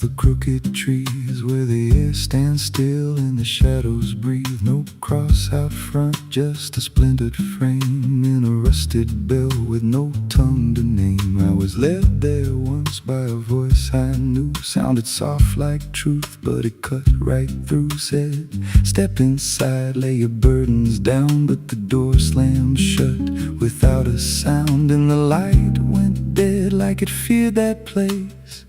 the crooked trees, where the air stands still and the shadows breathe. No cross out front, just a splintered frame in a rusted bell with no tongue to name. I was led there once by a voice I knew, sounded soft like truth, but it cut right through. Said, step inside, lay your burdens down, but the door slammed shut without a sound, and the light went dead like it feared that place,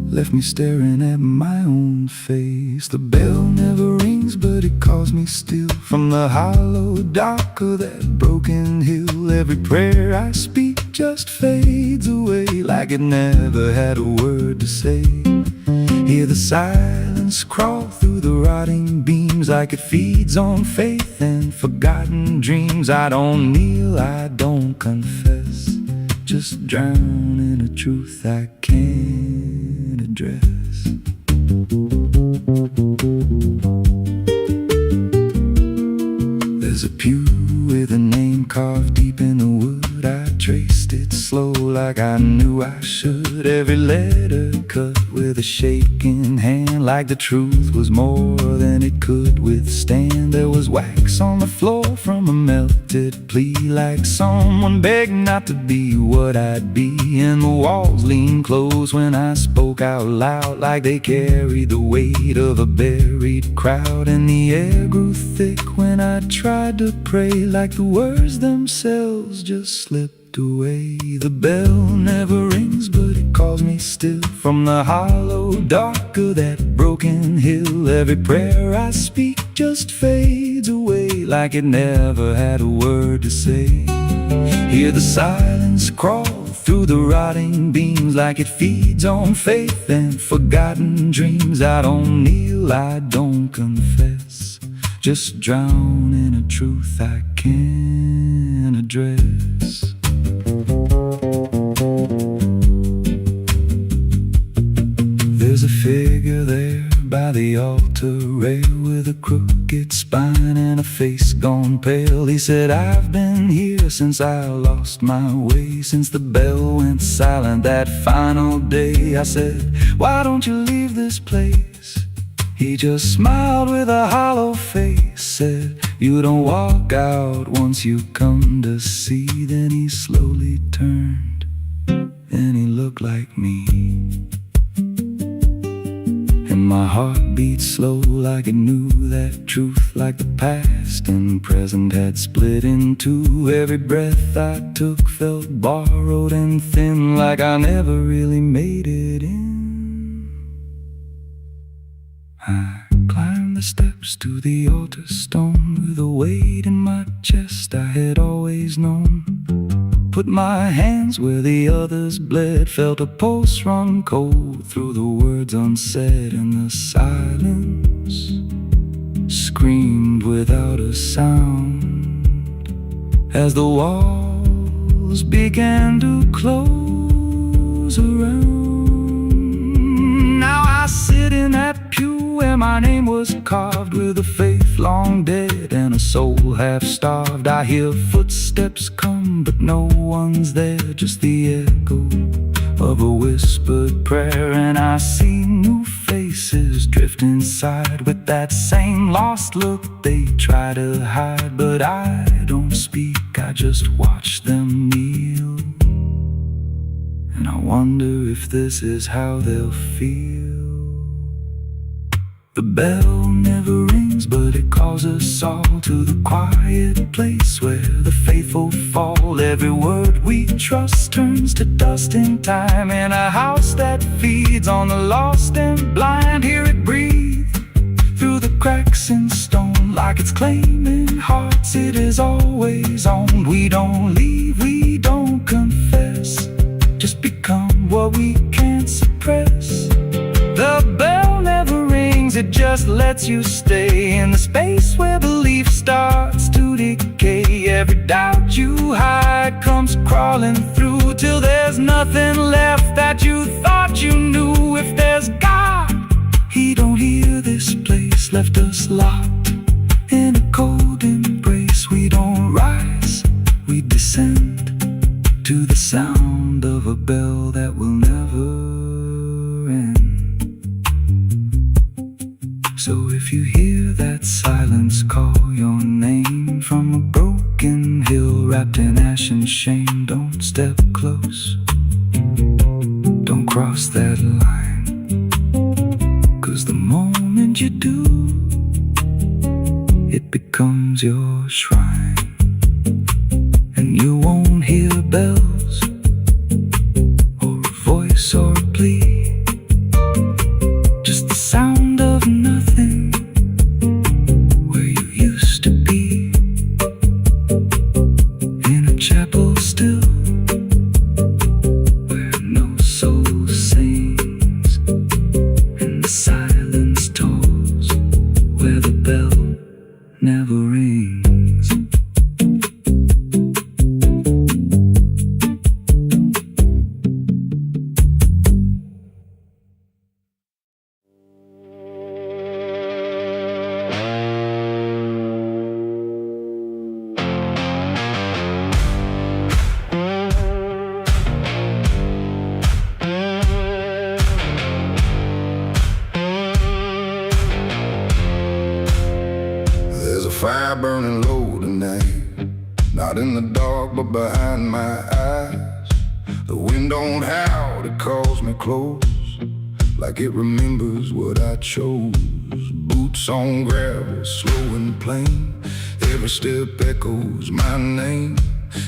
left me staring at my own face. The bell never rings, but it calls me still from the hollow dark of that broken hill. Every prayer I speak just fades away like it never had a word to say. Hear the silence crawl through the rotting beams like it feeds on faith and forgotten dreams. I don't kneel, I don't confess, just drown in a truth I can't address. There's a pew with a name carved deep in the wood. I traced it slow like I knew I should. Every letter cut with a shaking hand, like the truth was more than it could withstand. There was wax on the floor from a melted plea, like someone begged not to be what I'd be. And the walls leaned close when I spoke out loud, like they carried the weight of a buried crowd. And the air grew thick when I tried to pray, like the words themselves just slipped away. The bell never rings, but it calls me still from the hollow dark of that broken hill. Every prayer I speak just fades away like it never had a word to say. Hear the silence crawl through the rotting beams like it feeds on faith and forgotten dreams. I don't kneel, I don't confess, just drown in a truth I can't address. There's a figure there by the altar rail with a crooked spine and a face gone pale. He said, I've been here since I lost my way, since the bell went silent that final day. I said, why don't you leave this place? He just smiled with a hollow face, said, you don't walk out once you come to see. Then he slowly turned and he looked like me, and my heart beat slow like it knew that truth, like the past and present had split in two. Every breath I took felt borrowed and thin, like I never really made it in. I climbed the steps to the altar stone with a weight in my chest I had always known. Put my hands where the others bled, felt a pulse run cold through the words unsaid, and the silence screamed without a sound as the walls began to close around. Now I sit in that pew where my name was carved, with a faith long dead and a soul half starved. I hear footsteps come, but no one's there, just the echo of a whispered prayer. And I see new faces drift inside with that same lost look they try to hide. But I don't speak, I just watch them kneel, and I wonder if this is how they'll feel. The bell never rings, but it calls us all to the quiet place where the faithful fall. Every word we trust turns to dust in time, in a house that feeds on the lost and blind. Hear it breathe through the cracks in stone, like it's claiming hearts it is always on. We don't leave, we don't confess, just become what we can't suppress. The bell never rings, it just lets you stay in the space where belief starts to decay. Every doubt you hide comes crawling through, till there's nothing left that you thought you knew. If there's God, He don't hear this place, left us locked in a cold embrace. We don't rise, we descend to the sound of a bell that will never end. So if you hear that silence call your name from a broken hill wrapped in ash and shame, don't step close, don't cross that line, 'cause the moment you do, it becomes your shrine. And you won't hear bells or a voice or a plea, just the sound of nothing where you used to be, in a chapel still where no soul sings, and the silence tolls where the bell never rings. There's a fire burning low tonight, not in the dark but behind my eyes. The wind don't howl, it calls me close, like it remembers what I chose. Boots on gravel, slow and plain, every step echoes my name.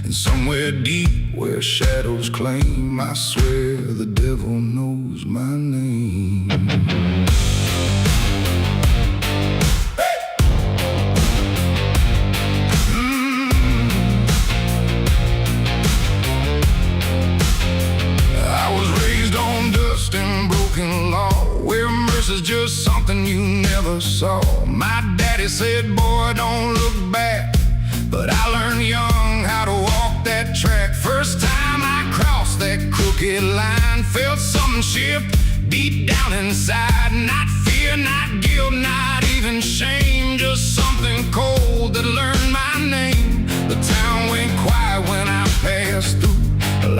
And somewhere deep where shadows claim, I swear the devil knows my name. Is just something you never saw. My daddy said, boy, don't look back, but I learned young how to walk that track. First time I crossed that crooked line, felt something shift deep down inside. Not fear, not guilt, not even shame, just something cold that learned my name. The town went quiet when I passed through,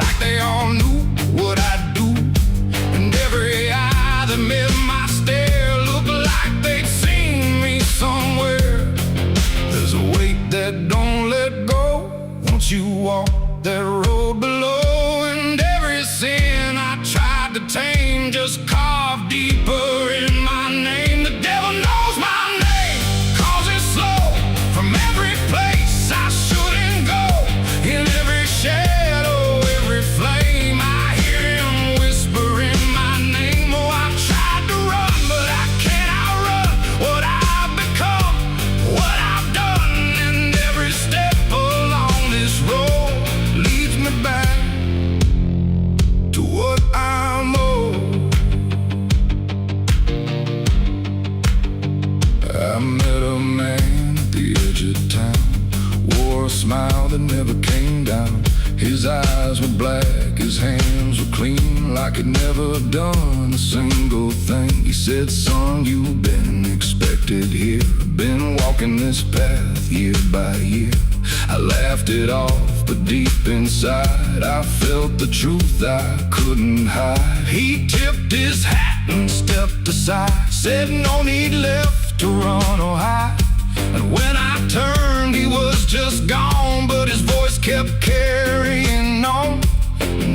like they all knew what I'd do. And every eye that met my stare looked like they'd seen me somewhere. There's a weight that don't let go once you walk that road below. And every sin I tried to tame just carved deeper in my name. The devil knows my name, 'cause it's slow from every place I shouldn't go. In every shadow, every flame, I hear him whispering my name. Oh, I've tried to run, but I can't outrun what I've become, what I've done. And every step along this road leads me back to what I'm owed. I met a man at the edge of town, wore a smile that never came down. His eyes were black, his hands were clean, like he'd never done a single thing. He said, son, you've been expected here, been walking this path year by year. I laughed it off, but deep inside I felt the truth I couldn't hide. He tipped his hat and stepped aside, said no need left to run or hide. And when I turned, he was just gone, but his voice kept carrying on.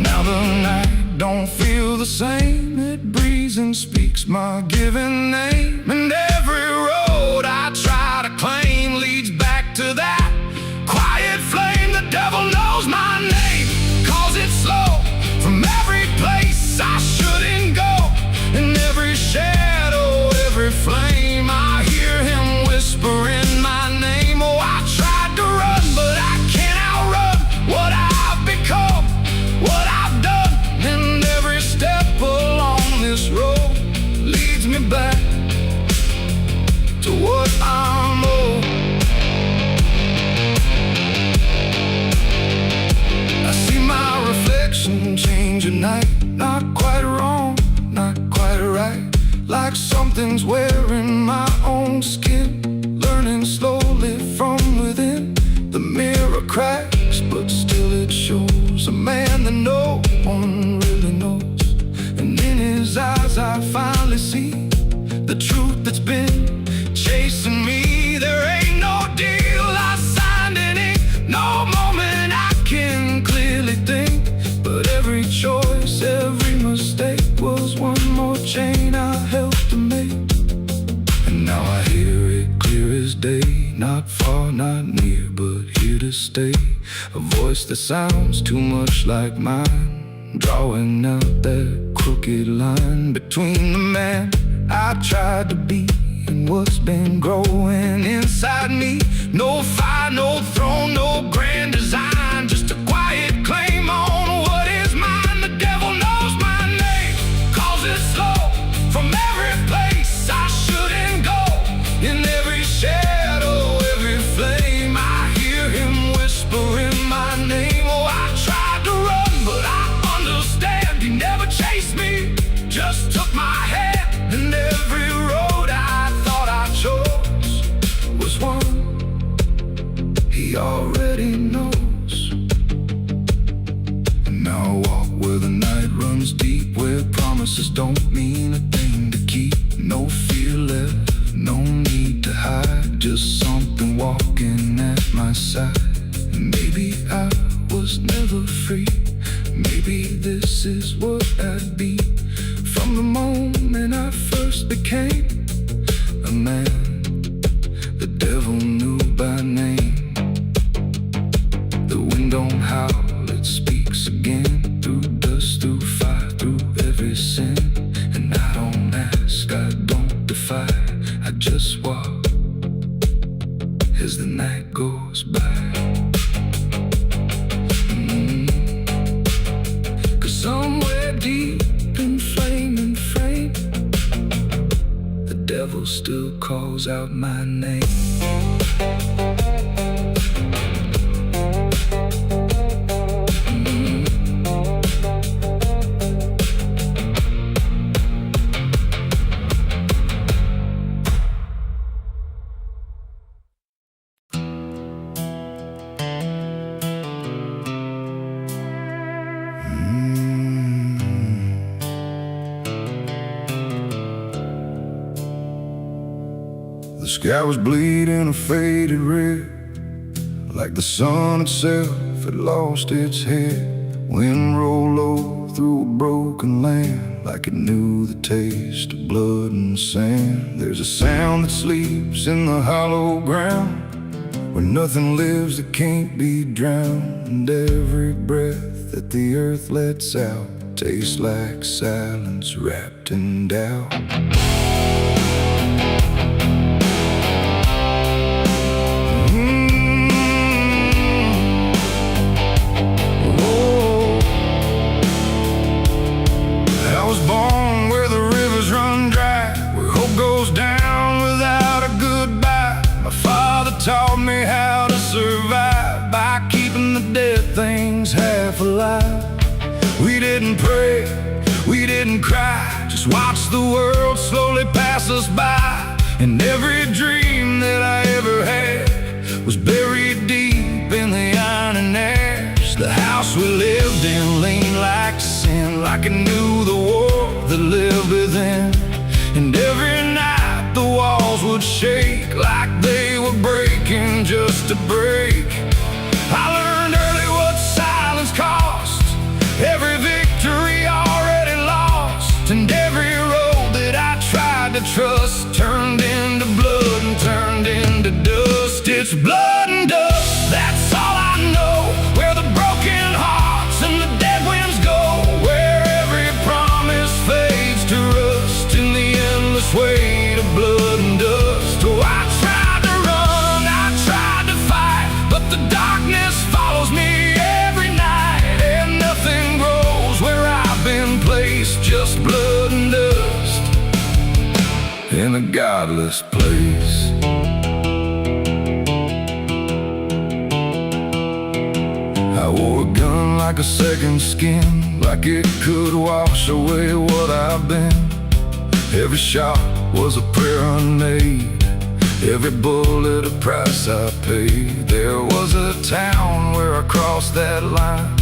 Now the night don't feel the same, it breathes and speaks my given name. And every road I try to claim leads back to that quiet flame. The devil knows my name, 'cause it's slow from every place I shouldn't go. In every shadow, every flame, I hear him whispering my name. Oh, I tried to run, but I can't outrun what I've become, what I've done. And every step along this road leads me back to what I'm owed. I see my reflection change at night, not quite wrong, not quite right, like something's wearing my own skin, learning slowly from within. The mirror cracks, but still it shows a man that no one really knows. And in his eyes I finally see the truth that's been I helped to make. And now I hear it clear as day, not far, not near, but here to stay. A voice that sounds too much like mine, drawing out that crooked line between the man I tried to be and what's been growing inside me. No fire, no throne, no grand design, just a quiet claim on what is mine. The devil knows my name, calls it slow from every place I shouldn't go. In every shadow, every flame, I hear him whispering my name. Oh, I tried to run, but I understand he never chased me, just took my hand. And every road I thought I chose was one he already knows. And now I walk where the night runs deep, where promises don't mean a thing to keep. No fear left, no need to hide, just something walking at my side. Maybe I was never free, maybe this is what I'd be. From the moment I first became a man, the devil knew by name. The wind don't howl, it speaks again, through dust, through fire, through every sin. And I don't ask, I don't defy, I just walk as the night goes by. Cause somewhere deep in flame and frame, the devil still calls out my name. The sky was bleeding a faded red, like the sun itself had lost its head. Wind rolled low through a broken land, like it knew the taste of blood and sand. There's a sound that sleeps in the hollow ground, where nothing lives that can't be drowned. And every breath that the earth lets out tastes like silence wrapped in doubt. Taught me how to survive by keeping the dead things half alive. We didn't pray, we didn't cry, just watch the world slowly pass us by. And every dream that I ever had was buried deep in the iron and ash. The house we lived in leaned like sin, like it knew the war that lived within. And every night the walls would shake like they were breaking just to break. I learned early what silence cost, every victory already lost. And every road that I tried to trust turned into blood and turned into dust. It's blood and dust, that's all I know. Where the broken hearts and the dead winds go, where every promise fades to rust in the endless weight of blood and dust. Oh, I tried to run, I tried to fight, but the darkness follows me every night. And nothing grows where I've been placed, just blood and dust in a godless place. I wore a gun like a second skin, like it could wash away what I've been. Every shot was a prayer unmade, every bullet a price I paid. There was a town where I crossed that line,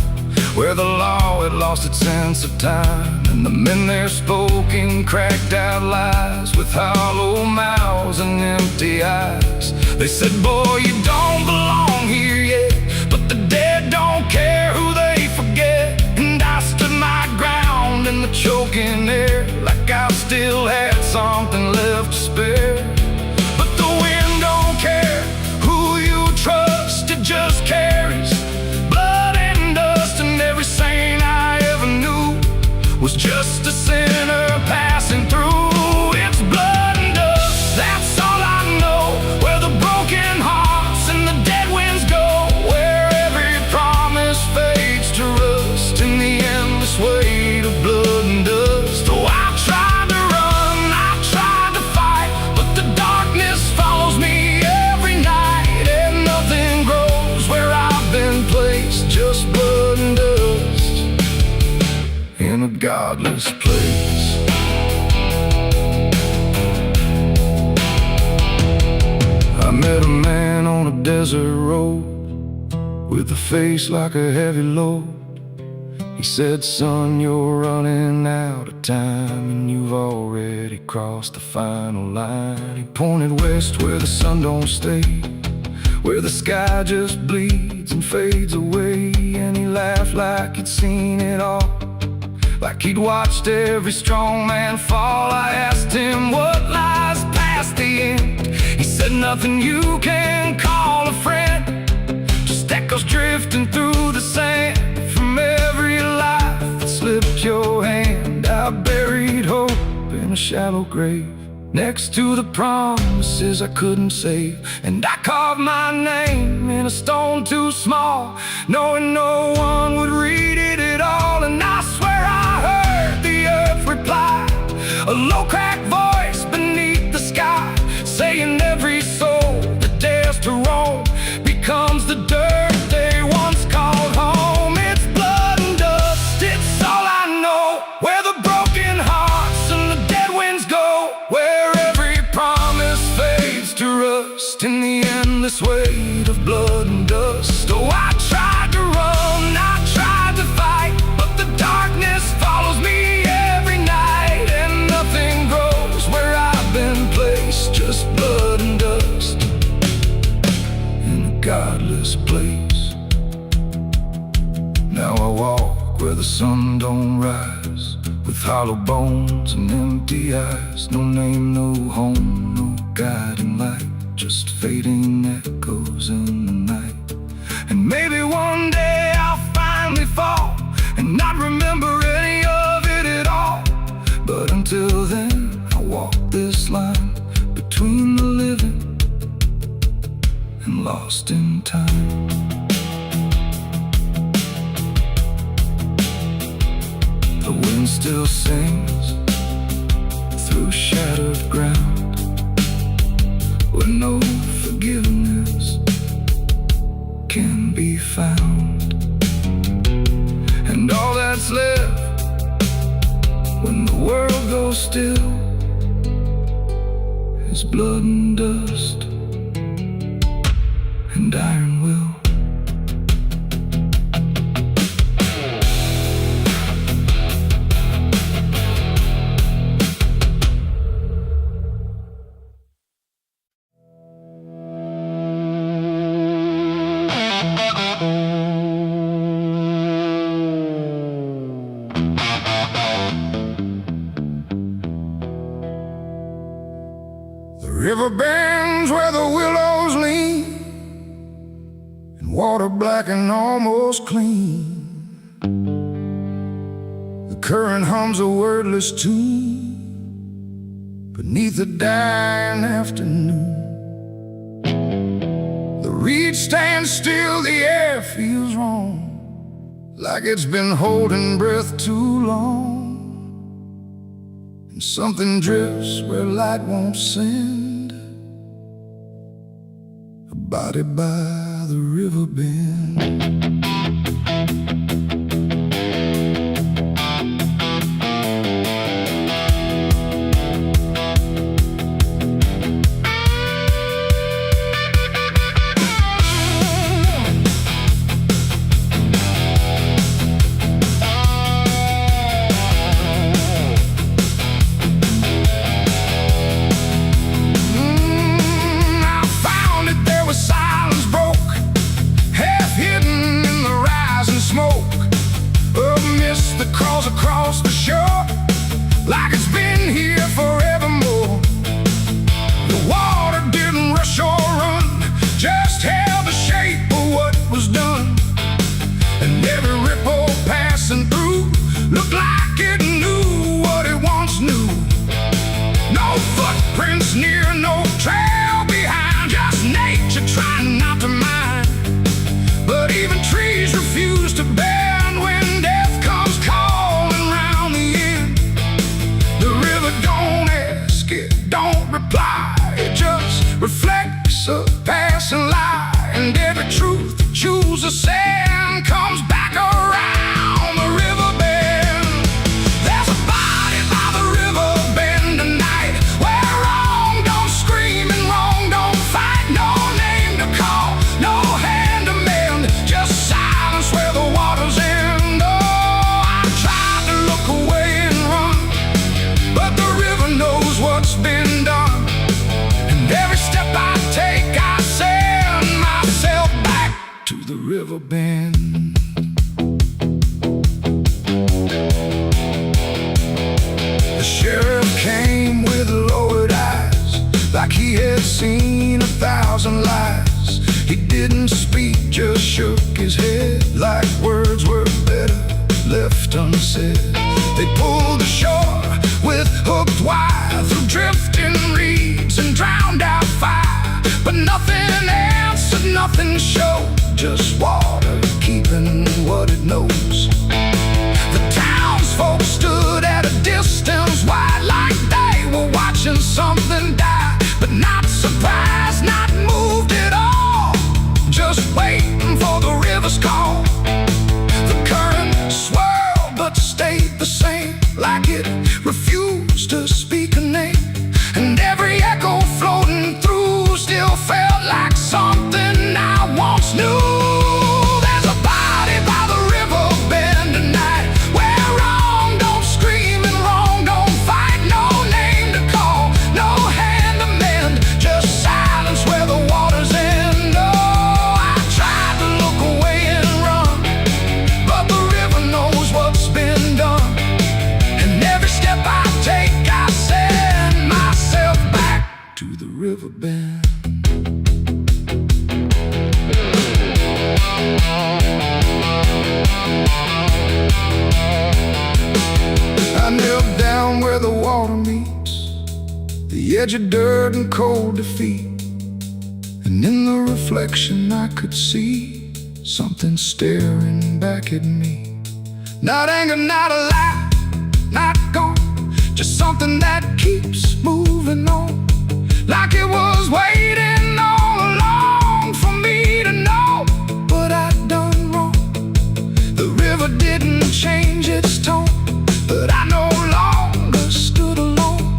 where the law had lost its sense of time. And the men there spoke in cracked out lies, with hollow mouths and empty eyes. They said, boy, you don't belong here yet, but the dead don't care who they forget. And I stood my ground in the choking air, like I was still had something left to spare. But the wind don't care who you trust, it just carries blood and dust. And every saint I ever knew was just a sinner passing through. It's blood and dust, that's all I know. Where the broken hearts and the dead winds go, where every promise fades to rust in the endless weight of blood and dust. Oh, I tried to run, I tried to fight, but the darkness follows me every night. And nothing grows where I've been placed, just blood and dust in a godless place. I met a man on a desert road with a face like a heavy load. He said, son, you're running out of time, and you've already crossed the final line. He pointed west where the sun don't stay, where the sky just bleeds and fades away. And he laughed like he'd seen it all, like he'd watched every strong man fall. I asked him what lies past the end. He said, nothing you can call a friend, just echoes drifting through the sand from every life that slipped your hand. I buried hope in a shallow grave next to the promises I couldn't save. And I carved my name in a stone too small, knowing no one would read it at all. And I swear I heard the earth reply, a low cracked voice beneath the sky, saying every soul that dares to roam becomes the dirt they once called home. It's blood and dust, it's all I know. Where the broken hearts and the dead winds go, where every promise fades to rust in the endless weight of blood and dust. Oh, I tried to run, I tried to fight, but the darkness follows me every night. And nothing grows where I've been placed, just blood and dust in a godless place. Now I walk where the sun don't rise, with hollow bones and empty eyes. No name, no home, no guiding light, just fading echoes in the night. And maybe one day I'll finally fall and not remember any of it at all. But until then, I walk this line between the living and lost in time. The wind still sings through shattered ground, where no forgiveness can be found. And all that's left when the world goes still is blood and dust and iron will. River bends where the willows lean, and water black and almost clean. The current hums a wordless tune beneath the dying afternoon. The reed stands still, the air feels wrong, like it's been holding breath too long. And something drifts where light won't send, a body by the river bend. Silence broke, half hidden in footprints near, no trail behind, just nature trying not to mind. But even trees refuse to bend when death comes calling round the end. The river don't ask, it don't reply, it just reflects a passing lie. And every truth that chooses sand comes back around the river bend. There's a body by the river bend tonight, where wrong don't scream and wrong don't fight. No name to call, no hand to mend, just silence where the waters end. Oh, I tried to look away and run, but the river knows what's been done. And every step I take, I send myself back to the river bend. The sheriff came with lowered eyes, like he had seen 1,000 lies. He didn't speak, just shook his head, like words were better left unsaid. They pulled ashore with hooked wire through drifting reeds and drowned out fire, but nothing answered, nothing showed, just water keeping what it knows. The townsfolk stood at a distance wide, like they were watching something die, but not surprised, not moved at all, just waiting for the river's call. The current swirled but stayed the same, like it refused to speak a name. And every echo floating through still felt like something I once knew. There's a body by the river bend tonight, where wrong don't scream and wrong don't fight. No name to call, no hand to mend, just silence where the waters end. Oh, I tried to look away and run, but the river knows what's been done. And every step I take, I send myself back to the river bend. I knelt down where the water meets the edge of dirt and cold defeat, and in the reflection I could see something staring back at me. Not anger, not a lie, not gone, just something that keeps moving on, like it was waiting all along for me to know what I'd done wrong. The river didn't change its tone, but I no longer stood alone.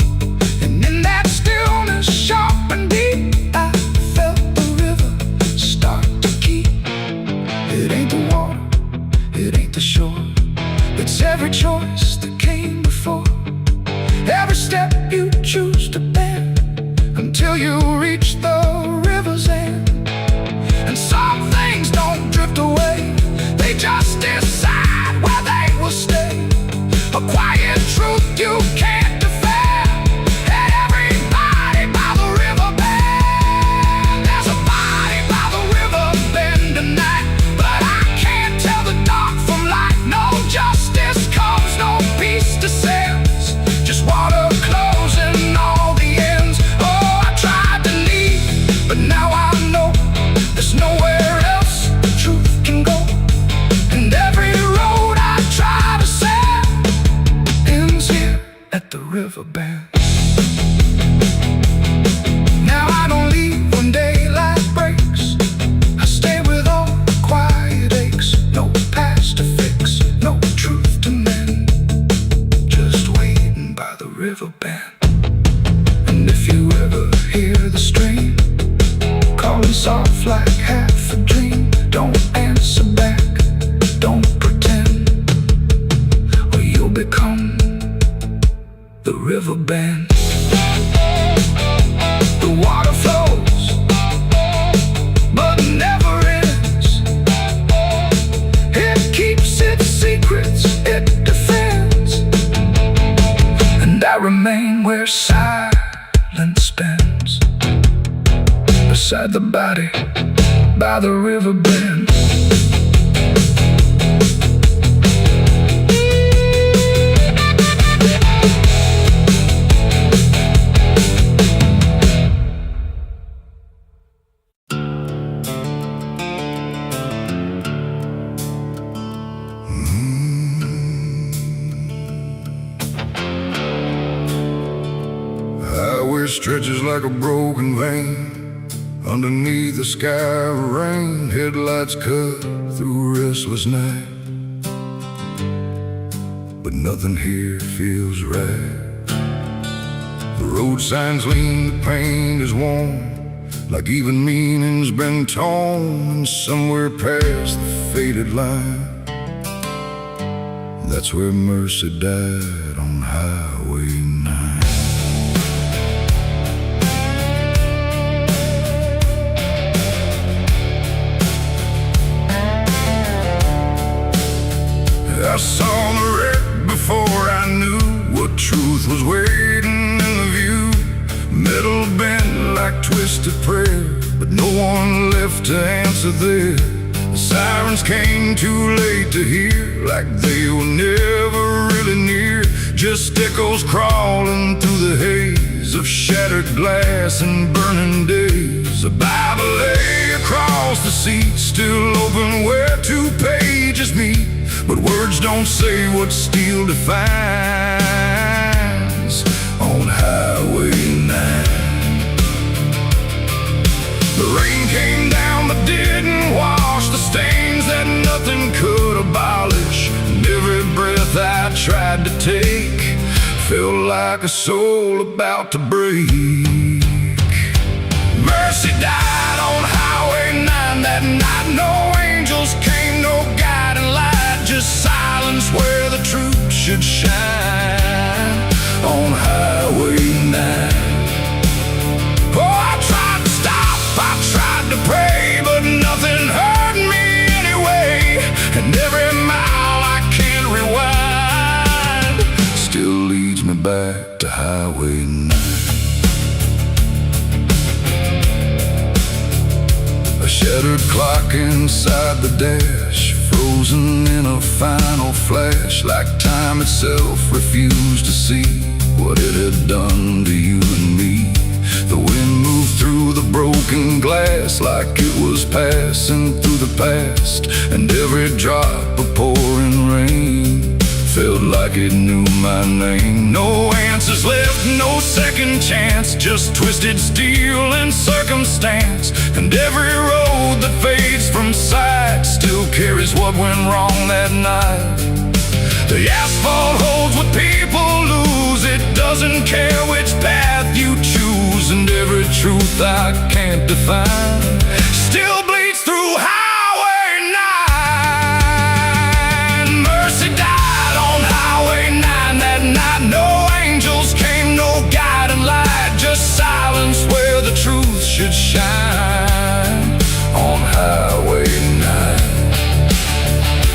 And in that stillness, sharp and deep, I felt the river start to keep. It ain't the water, it ain't the shore, it's every choice that came before. Every step you choose to bend, until you reach the river's end. And some things don't drift away, they just decide where they will stay. A quiet truth you can't defend, and everybody by the river bend. There's a body by the river bend tonight, but I can't tell the dark from light. No justice comes, no peace descends, just water closing all the ends. Oh, I tried to leave, but now I know there's nowhere else the truth can go. And every road I try to set ends here at the river bend. Now I don't leave when daylight breaks, I stay with all the quiet aches. No past to fix, no truth to mend, just waiting by the river bend. And if you ever hear the stream calling soft like half a dream, don't answer back, don't pretend, or you'll become the river bend. The water flows, but never ends. It keeps its secrets, it defends, and I remain where silence spends, beside the body by the river bend. highway stretches like a broken vein. Underneath the sky of rain, headlights cut through a restless night. But nothing here feels right. The road signs lean, the paint is worn, like even meaning's been torn. Somewhere past the faded line, that's where mercy died, on Highway 9. I saw the wreck before I knew what truth was waiting in the view. Metal bent like twisted prayer, but no one left to answer there. The sirens came too late to hear, like they were never really near. Just echoes crawling through the haze of shattered glass and burning days. A Bible lay across the seat, still open where two pages meet. But words don't say what steel defines on Highway 9. The rain came down but didn't wash the stains that nothing could abolish. And every breath I tried to take felt like a soul about to break. Mercy died on Highway 9 that night. No angels came, no guiding light, just silence where the truth should shine on Highway 9. Oh, I tried to stop, I tried to pray, but nothing hurt me anyway. And every mile I can't rewind still leads me back to Highway 9. A shattered clock inside the dash, frozen in a final flash, like time itself refused to see what it had done to you and me. The wind moved through the broken glass like it was passing through the past, and every drop of pouring rain felt like it knew my name. No answers left, no second chance, just twisted steel and circumstance. And every road that fades from sight still carries what went wrong that night. The asphalt holds what people lose, it doesn't care which path you choose. And every truth I can't define still bleeds through Highway 9. Mercy died on Highway 9 that night. No angels came, no guiding light, just silence where the truth should shine on Highway 9.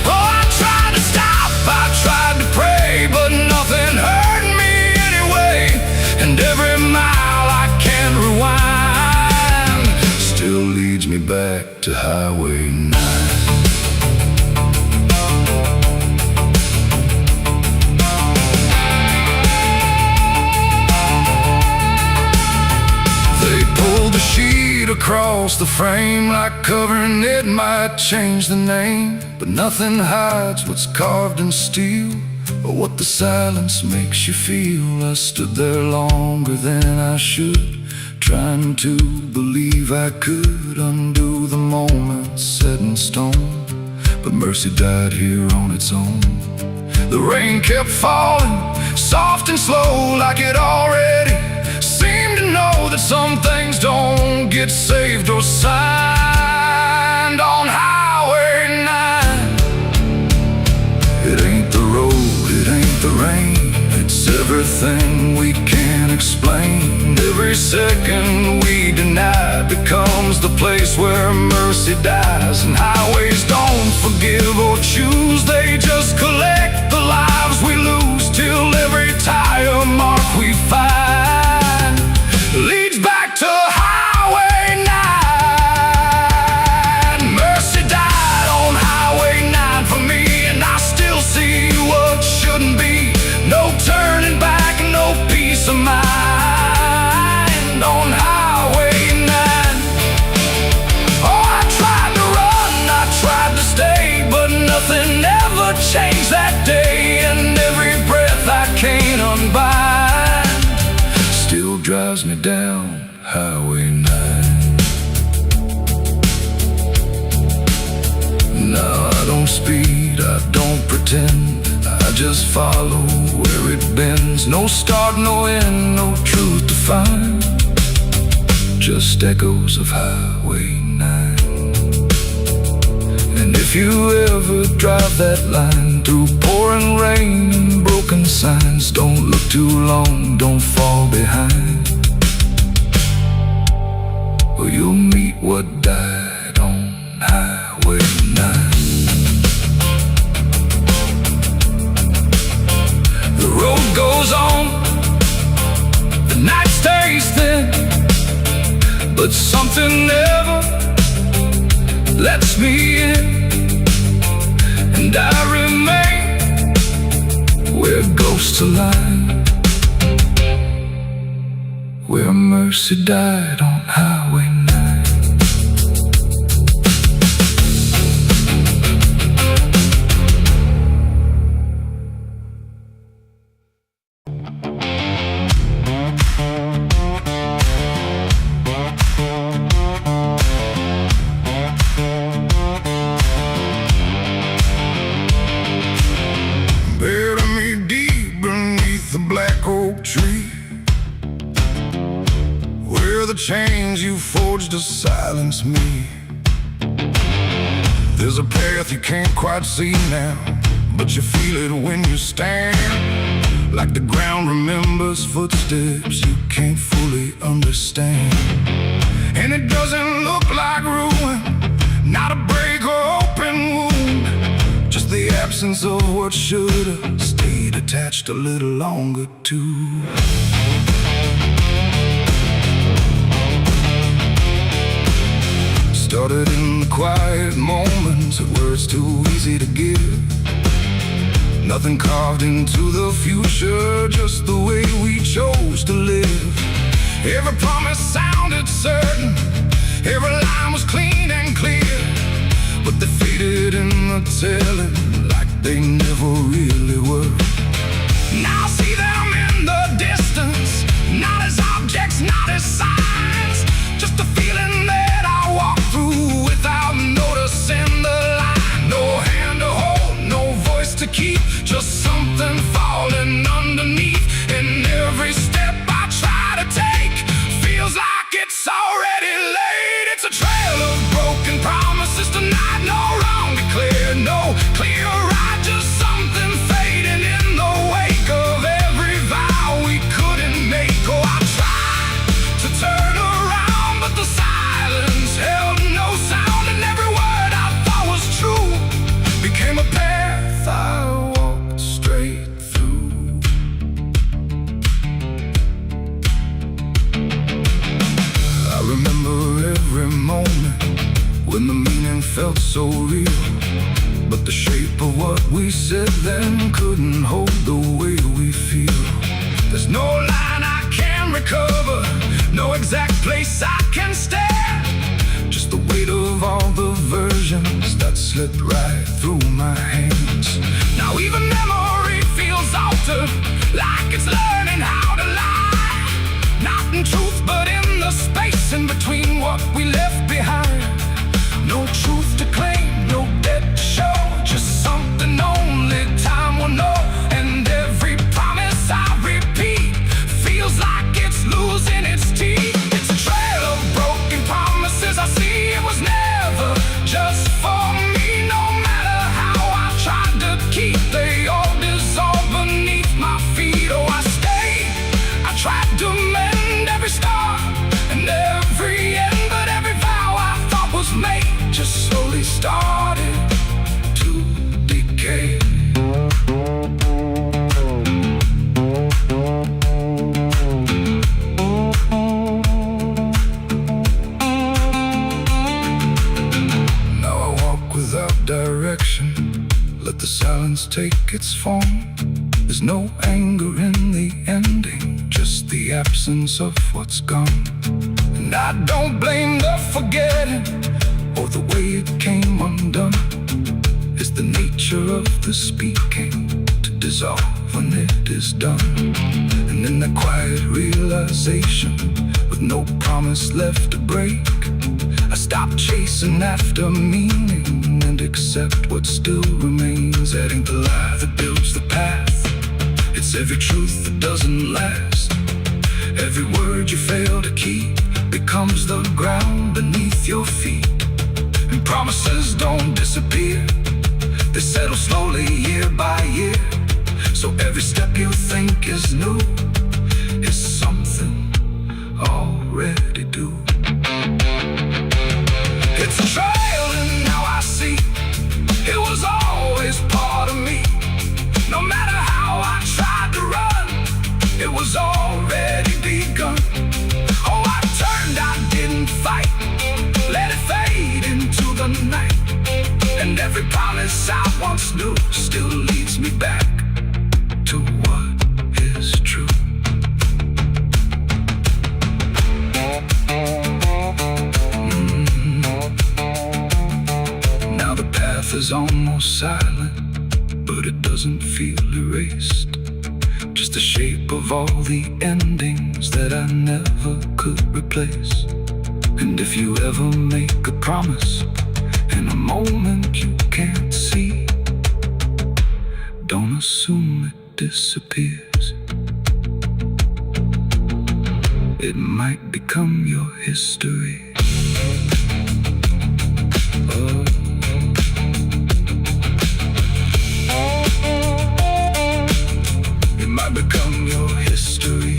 Oh, I tried to stop, I tried to pray, but nothing hurt me anyway. And every mile I can't rewind still leads me back to Highway 9. They pulled the sheet across the frame, like covering it might change the name. But nothing hides what's carved in steel, or what the silence makes you feel. I stood there longer than I should, trying to believe I could undo the moment set in stone. But mercy died here on its own. The rain kept falling, soft and slow, like it already seemed to know that some things don't get saved or signed on Highway 9. It ain't the road, it ain't the rain, it's everything we can't explain. Every second we deny becomes the place where mercy dies. And highways don't forgive or choose, they just collect the lives we lose, till every tire mark we find leads back to Highway 9. Mercy died on Highway 9 for me, and I still see what shouldn't be. No turning back, no peace of mind on Highway 9. Oh, I tried to run, I tried to stay, but nothing ever changed down Highway 9. Now I don't speed, I don't pretend, I just follow where it bends. No start, no end, no truth to find, just echoes of Highway 9. And if you ever drive that line through pouring rain and broken signs, don't look too long, don't fall behind, or you'll meet what died on Highway 9. The road goes on, the night stays thin, but something never lets me in, and I remain where ghosts align, where mercy died on Highway 9. Bury me deep beneath the black oak tree, where the chains you forged to silence me. There's a path you can't quite see now, but you feel it when you stand, like the ground remembers footsteps you can't fully understand. And it doesn't look like ruin, not a break or open wound, just the absence of what should've stayed attached a little longer too. Started in the quiet moments where it's too easy to give. Nothing carved into the future, just the way we chose to live. Every promise sounded certain, every line was clean and clear, but they faded in the telling like they never really were. Now I see them in the distance, not as objects, not as signs, just a feeling that I walk through without noticing the line. No hand to hold, no voice to keep, just something falling underneath. And every step I try to take feels like it's already late. It's a trail of broken promises tonight, no wrong declared, no clear right, just something fading in the wake of every vow we couldn't make. Oh, I tried to turn around, but the silence held no sound, and every word I thought was true became a path I walked straight through. I remember every moment when the meaning felt so real, but the shape of what we said then couldn't hold the way we feel. There's no line I can recover, no exact place I can stand, just the weight of all the versions that slipped right through my hands. Now even memory feels altered, like it's learning how to lie, not in truth but in the space in between what we left behind. No truth to claim, no debt to show, just something only time will know. And every promise I repeat feels like it's losing its teeth. It's a trail of broken promises, I see it was never just for me. No matter how I tried to keep, they all dissolve beneath my feet. Oh, I stayed, I tried to mend every star and every end, but every vow I thought was made just slowly started to decay. Now I walk without direction, let the silence take its form. There's no anger in the ending, just the absence of what's gone. And I don't blame the forgetting or the way it came undone. It's the nature of the speaking to dissolve. when it is done. And in that quiet realization, with no promise left to break, I stop chasing after meaning and accept what still remains. That ain't the lie that builds the path. It's every truth that doesn't last. Every word you fail to keep becomes the ground beneath your feet. And promises don't disappear, they settle slowly year by year. So every step you think is new is something already due. It's a trail and now I see it was always part of me. No matter how I tried to run, it was already begun. Oh, I turned, I didn't fight, let it fade into the night. And every promise I once knew still leads me back to what is true. Now the path is almost silent, but it doesn't feel erased. Just the shape of all the endings that I never could replace. And if you ever make a promise in a moment you can't see, don't assume it disappears. It might become your history. Oh. It might become your history.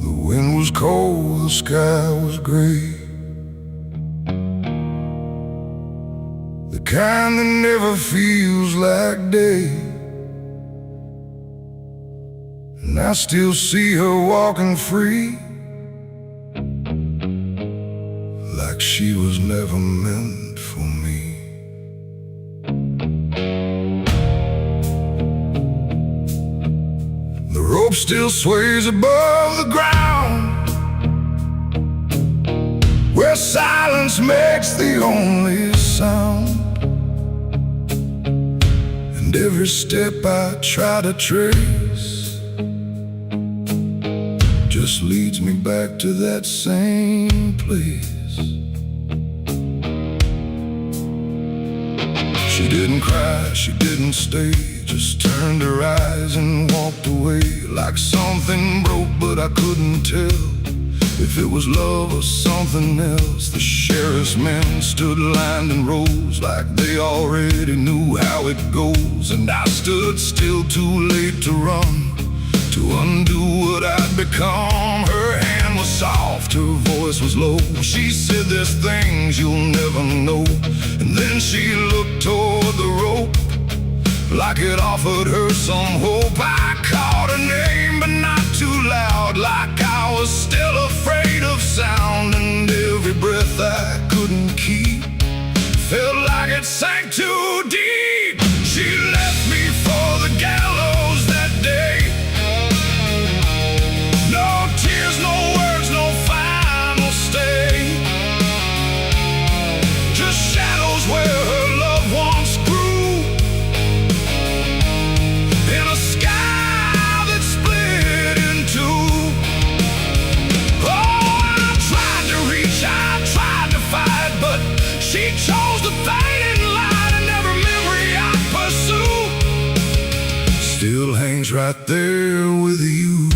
The wind was cold, the sky was gray, the kind that never feels like day. And I still see her walking free, like she was never meant for me. The rope still sways above the ground, where silence makes the only sound. And every step I try to trace just leads me back to that same place. She didn't cry, she didn't stay, just turned her eyes and walked away. Like something broke, but I couldn't tell if it was love or something else. The sheriff's men stood lined in rows, like they already knew how it goes. And I stood still, too late to run, to undo what I'd become. Her hand was soft, her voice was low. She said, there's things you'll never know. And then she looked toward the rope, like it offered her some hope. I called her name, but not too loud, like I was still afraid of sound. And every breath I couldn't keep felt like it sank too deep. She left me for the gallows that day. No tears, no words, no final stay, just shadows where her loved ones grew, in a sky that split in two. Oh, I tried to reach, I tried to fight, but she chose the fading light. And every memory I pursue still hangs right there with you.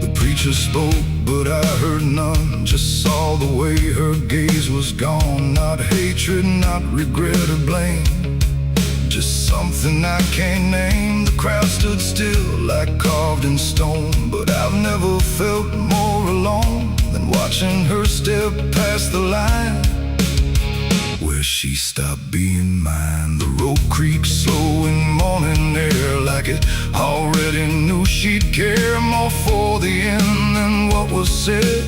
The preacher spoke, but I heard none, just saw the way her gaze was gone. Not hatred, not regret or blame, just something I can't name. The crowd stood still, like carved in stone, but I've never felt more alone than watching her step past the line, where she stopped being mine. The road creaks slow in morning air, like it already knew she'd care more for the end than what was said,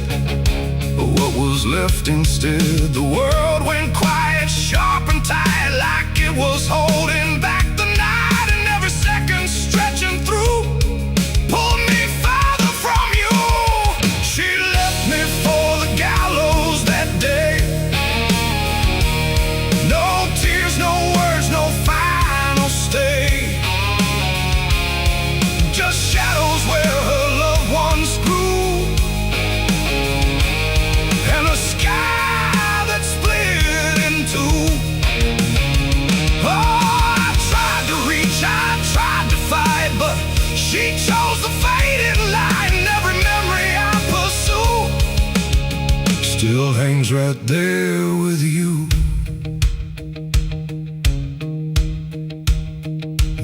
or what was left instead. The world went quiet, sharp and tight, like it was holding back the night, and every second stretching through pulled me farther from you. She left me for the gallows that day. No tears, no words, no final stay, just shadows where her loved ones grew, and a sky that split in two. Oh, I tried to reach, I tried to fight, but she chose the faded line. Every memory I pursue still hangs right there with you.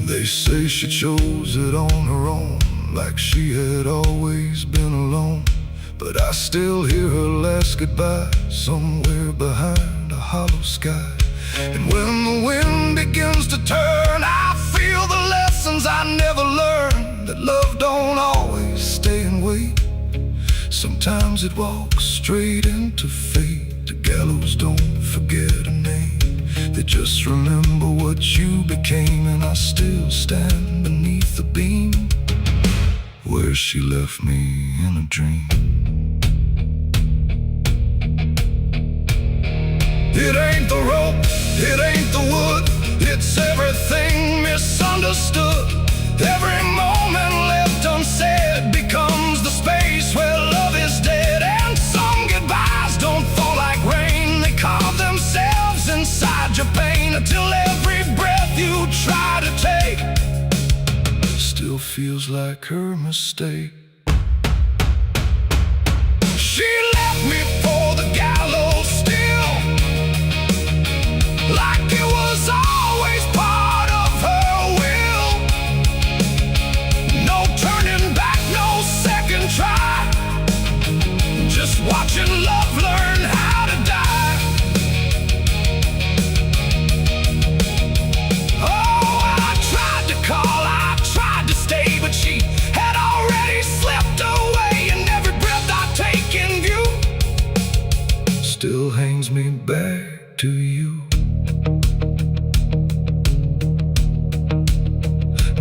They say she chose it on her own, like she had always been alone. But I still hear her last goodbye somewhere behind a hollow sky. And when the wind begins to turn, I feel the lessons I never learned, that love don't always stay and wait. Sometimes it walks straight into fate. The gallows don't forget a name, they just remember what you became. And I still stand beneath the beam where she left me in a dream. It ain't the rope, it ain't the wood, it's everything misunderstood. Every moment left unsaid becomes the space where love is dead. And some goodbyes don't fall like rain, they carve themselves inside your pain, until every breath you try to take still feels like her mistake. She left me for the gallows still, like it was always part of her will. No turning back, no second try, just watching love learn how to die. Oh, I tried to call, I tried to stay, but she had already slipped away. And every breath I take in view still hangs me back to you.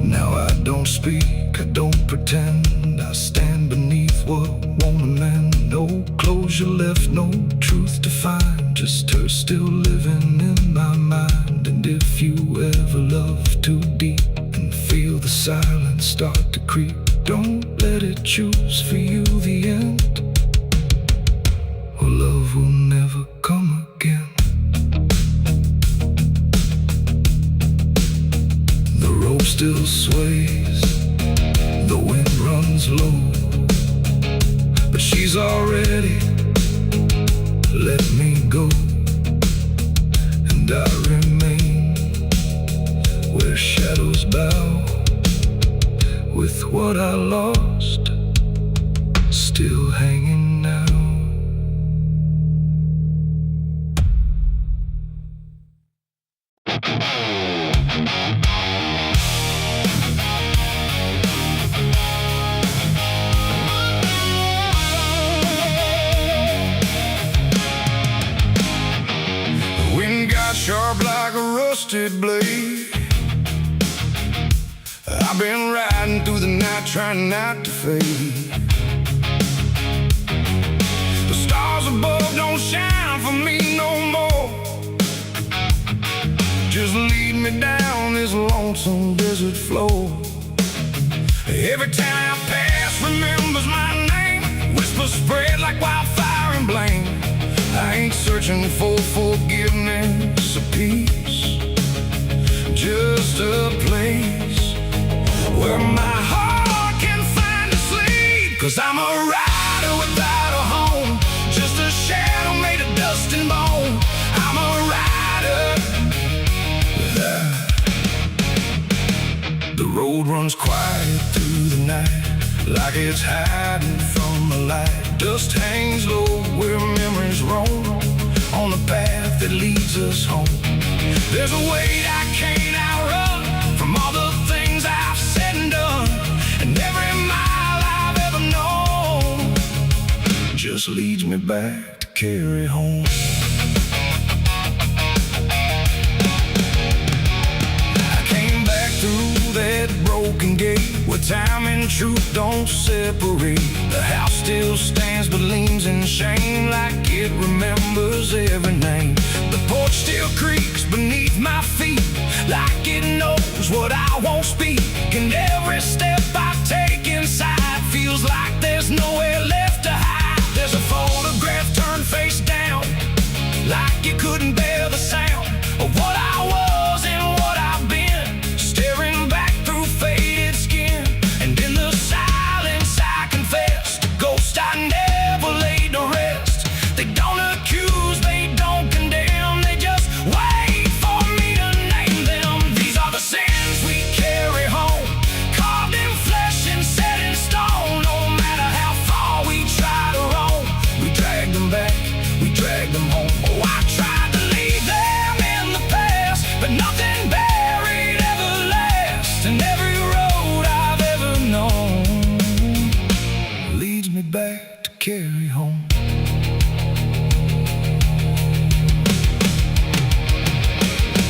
Now I don't speak, I don't pretend, I stand beneath what won't amend. No closure left, no truth to find, just her still living in my mind. And if you ever love too deep and feel the silence start to creep, don't let it choose for you the end, or love will never come again. The rope still sways, the wind runs low, but she's already let me go. And I remain where shadows bow, with what I lost still hanging now. The wind got sharp like a rusted blade. I've been riding through the night trying not to fade. The stars above don't shine for me no more, just lead me down this lonesome desert floor. Every town I pass remembers my name, whispers spread like wildfire and blame. I ain't searching for forgiveness or peace, just a place where my heart can find a sleep. 'Cause I'm a rider without a home, just a shadow made of dust and bone. I'm a rider. The road runs quiet through the night, like it's hiding from the light. Dust hangs low where memories roam, on the path that leads leads us home. There's a weight I can't outrun from all the things I've said and done, and every mile I've ever known just leads me back to carry home. I came back through that broken gate where time and truth don't separate. The house still stands but leans in shame, like it remembers every name. The porch still creaks beneath my feet, like it knows what I won't speak. And every step I take inside feels like there's nowhere left to hide. There's a photograph turned face down, like it couldn't bear the sound of what I was and what I've been, staring back through faded skin. And in the silence I confess to ghosts I never laid to rest. They don't accuse, they don't condemn, they just wait for me to name them. These are the sins we carry home, carved in flesh and set in stone. No matter how far we try to roam, we drag them back, we drag them home. Oh, I tried to leave them in the past, but nothing buried ever lasts. And every road I've ever known leads me back to carry home.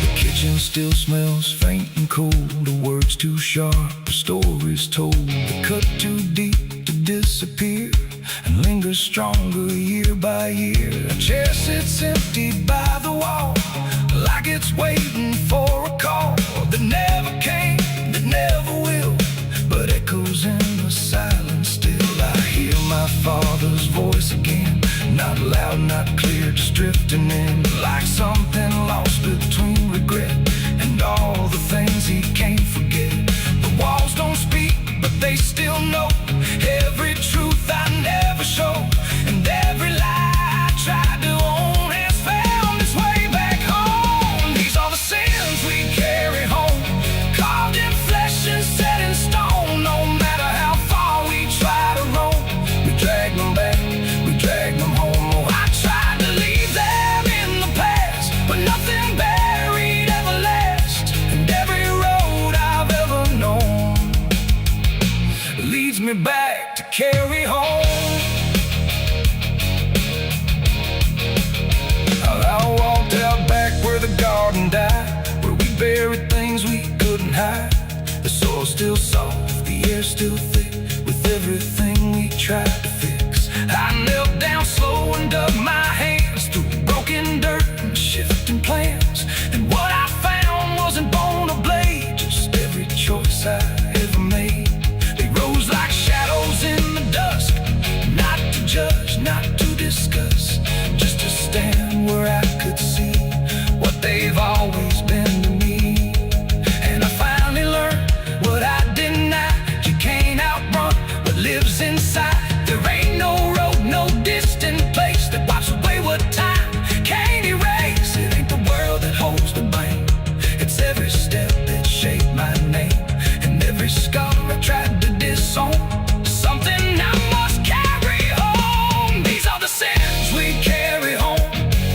The kitchen still smells faint and cold, the words too sharp, the stories told. The cut too deep to disappear and linger stronger year by year. A chair sits empty by the wall, like it's waiting for a call that never came, that never will, but echoes in the silence still. I hear my father's voice again, not loud, not clear, just drifting in, like something lost between regret and all the things he can't forget. The walls don't speak, but they still know every truth I never show, and every lie I tried to own has found its way back home. These are the sins we carry home, carved in flesh and set in stone. No matter how far we try to roam, we drag them back, we drag them home. Oh, I tried to leave them in the past, but nothing buried ever lasts. And every road I've ever known leads me back to carry home. I walked out back where the garden died, where we buried things we couldn't hide. The soil's still soft, the air's still thick, with everything we tried to fix. I knelt down slow and dug my hands through broken dirt and shifting plans. And what I found wasn't bone or blade, just every choice I ever made. They rose like shadows in the dusk, not to judge, not to discuss, just to stand where I could see what they've always been to me. And I finally learned what I denied: you can't outrun what lives inside. There ain't no road, no distant place that wipes away what time can't erase. It ain't the world that holds the blame, it's every step that shaped my name, and every scar I tried to disown, something I must carry home. These are the sins we carry home,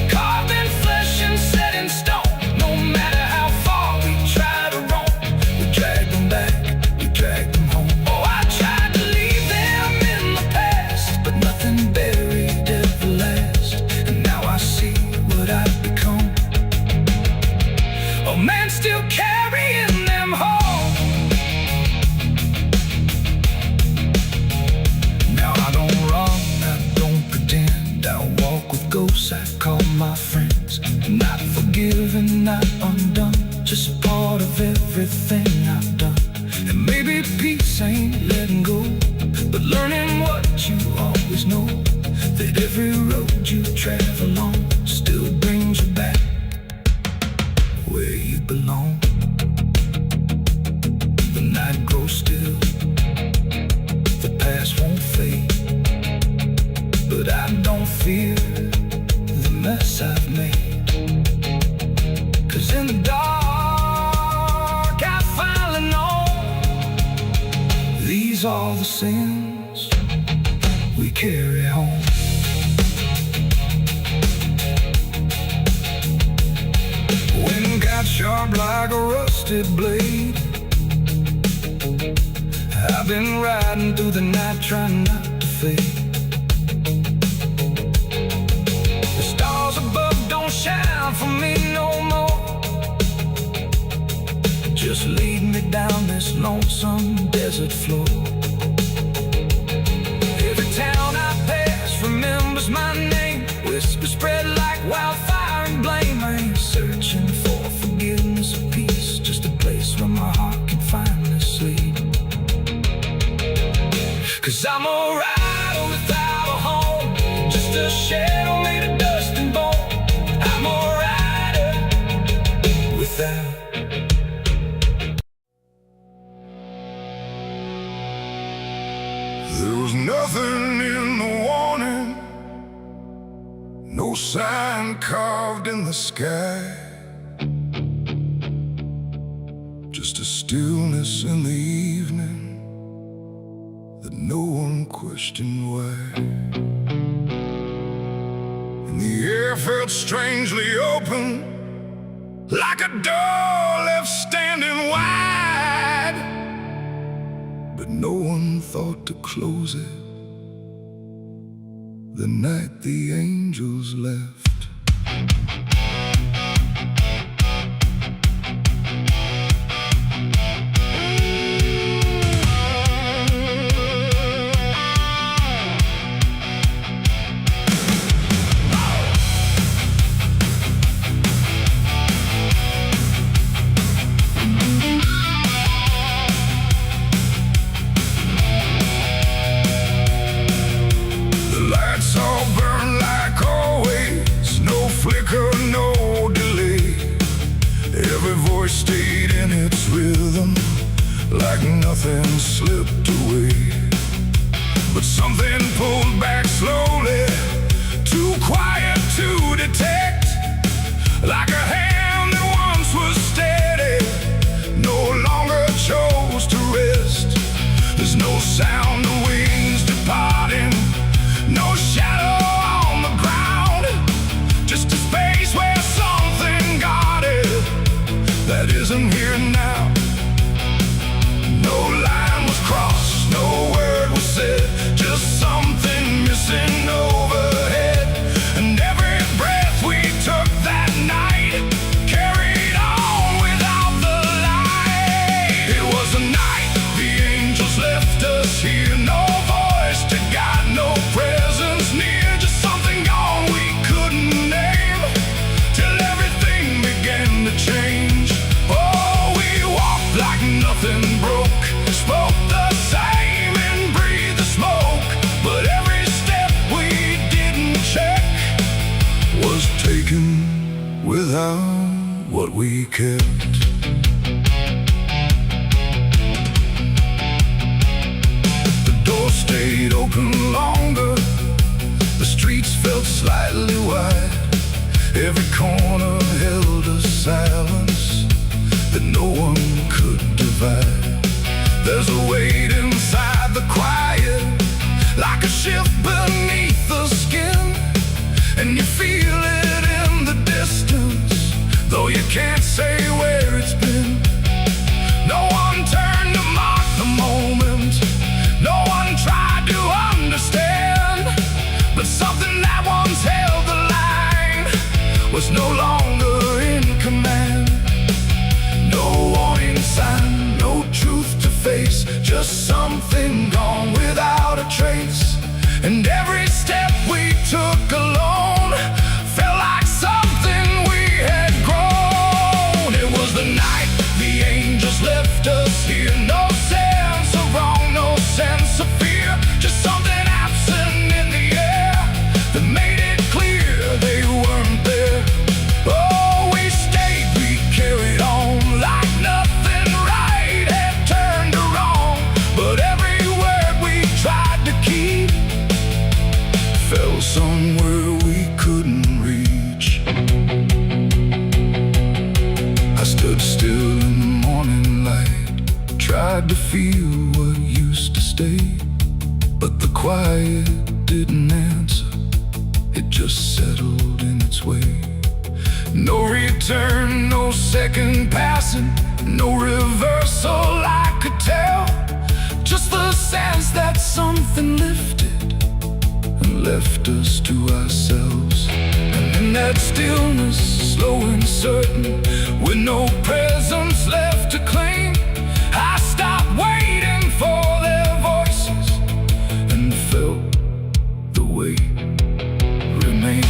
carved in flesh and set in stone. No matter how far we try to roam, we drag them back, we drag them home. Oh, I tried to leave them in the past, but nothing buried ever lasts. And now I see what I've become, a man still carrying them home. Now I don't run, I don't pretend, I walk with ghosts I call my friends. Not forgiven, not undone, just part of everything I've done. And maybe peace ain't letting go, but learning what you always know, that every road you travel on still brings you back where you belong. The night grows still, the past won't fade, but I don't fear the mess I've made. 'Cause in the dark I finally know these are the sins we carry home. sharp like a rusted blade. I've been riding through the night trying not to fade. The stars above don't shine for me no more. Just lead me down this lonesome desert floor. Every town I pass remembers my name. Whispers spread like wildfire and blame. I ain't searching for forgiveness or peace, just a place where my heart can finally sleep. 'Cause I'm a rider without a home, just a shadow made of dust and bone. I'm a rider without. There was nothing in the warning, no sign carved in the sky, just a stillness in the evening that no one questioned why. And the air felt strangely open, like a door left standing wide, but no one thought to close it the night the angels left. No delay. Every voice stayed in its rhythm, like nothing slipped away. But something pulled back slowly, too quiet to detect, like a hand that once was steady no longer chose to rest. There's no sound of wings departing, no shadow on the ground, just a space where something guarded that isn't here now. No line was crossed, no word was said, just something missing overhead. And every breath we took that night carried on without the light. It was a night the angels left us here, no voice to guide, no presence near, just something gone we couldn't name, till everything began to change. Oh, we walked like nothing broke, spoke the same and breathed the smoke, but every step we didn't check was taken without what we kept. The door stayed open longer, the streets felt slightly wide, every corner held a silence that no one could divide. There's a weight inside the quiet, like a shift beneath the skin, and you feel it in the distance, though you can't say where it's been. No one turned to mark the moment, no one tried to understand, but something that once held the line was no longer in command. No warning sign, no truth to face, just something gone without a trace. And every step we took alone felt like something we had grown. It was the night the angels left us here, no sense of wrong, no sense of fear, just something absent in the air that made it clear they weren't there. Oh, we stayed, we carried on like nothing right had turned to wrong, but every word we tried to keep fell somewhere we couldn't reach. I stood still in the morning light, tried to feel what used to stay, but the quiet didn't answer, it just settled in its way. No return, no no second passing, no reversal I could tell. Just the sense that something lifted and left us to ourselves. And in that stillness, slow and certain, with no presence left to claim, I stopped waiting for their voices and felt the weight remain.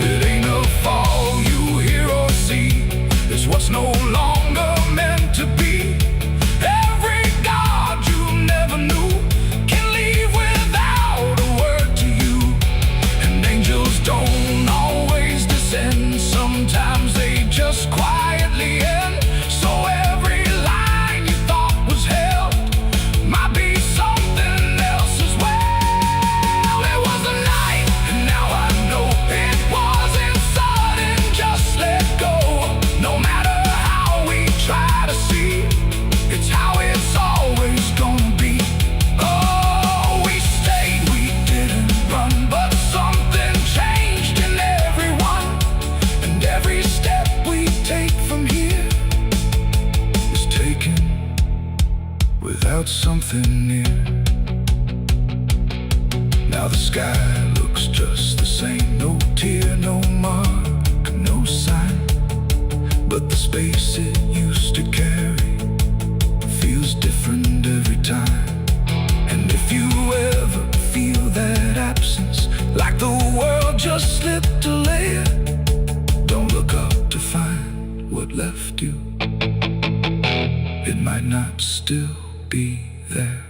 It ain't a fall you hear or see, it's what's no longer meant to be. Every God you never knew can leave without a word to you. And angels don't always descend, sometimes they just quietly end. So every line you thought was held might be something else as well. It was a night, and now I know it wasn't sudden, just let go. No matter how we try to see, it's how it's always gonna be. Oh, we stayed, we didn't run, but something changed in everyone. And every step we take from here is taken without something near. Now the sky looks just the same, no tear, no mark, no sign. But the space it used to carry feels different every time. And if you ever feel that absence, like the world just slipped a layer, don't look up to find what left you. It might not still be there.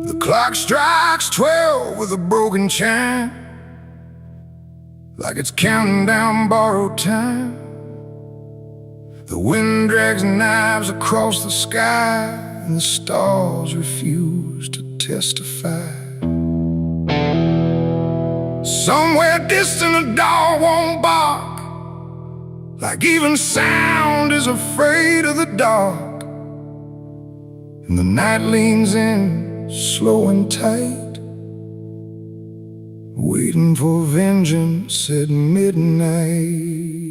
The clock strikes 12 with a broken chime, like it's counting down borrowed time. The wind drags knives across the sky, and the stars refuse to testify. Somewhere distant a dog won't bark, like even sound is afraid of the dark. And the night leans in, slow and tight, waiting for vengeance at midnight.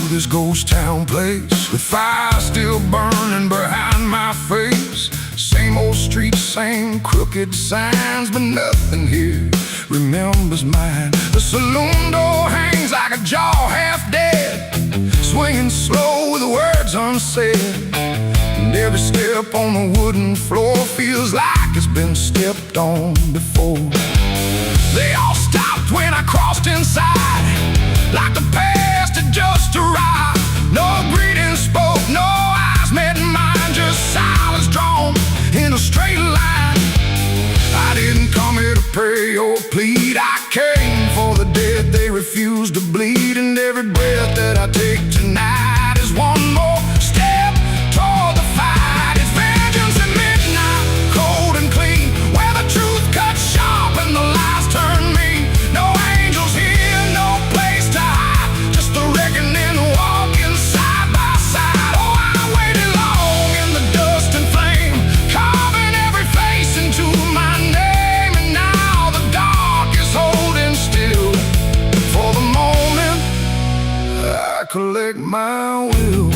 This ghost town place, with fire still burning behind my face. Same old streets, same crooked signs, but nothing here remembers mine. The saloon door hangs like a jaw half dead, swinging slow with the words unsaid. And every step on the wooden floor feels like it's been stepped on before. They all stopped when I crossed inside, like the past had just arrived. No greeting spoke, no eyes met mine, just silence drawn in a straight line. I didn't come here to pray or plead, I came for the dead they refuse to bleed. And every breath that I take tonight is one more step toward the fight. It's vengeance at midnight, cold and clean, where the truth cuts sharp and the lies turn mean. No angels here, no place to hide, just the reckoning walking side by side. Oh, I waited long in the dust and flame, carving every face into my name. And now the dark is holding still for the moment I collect my will.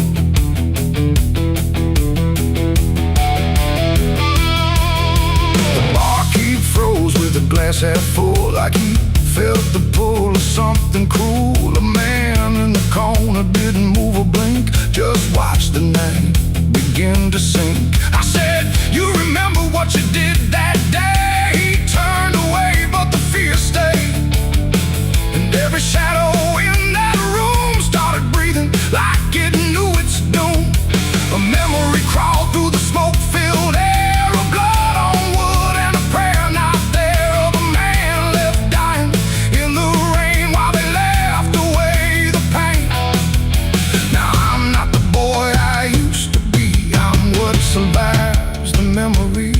The barkeep froze with the glass half full, like he Felt the pull of something cruel. A man in the corner didn't move a blink, just watched the night begin to sink. I said, you remember what you did that day? He turned away, but the fear stayed. And every shadow in that room started breathing like it knew its doom. A memory crawled through the smoke-filled air, of blood on wood and a prayer not there, of a man left dying in the rain while they laughed away the pain. Now I'm not the boy I used to be, I'm what survives the memory.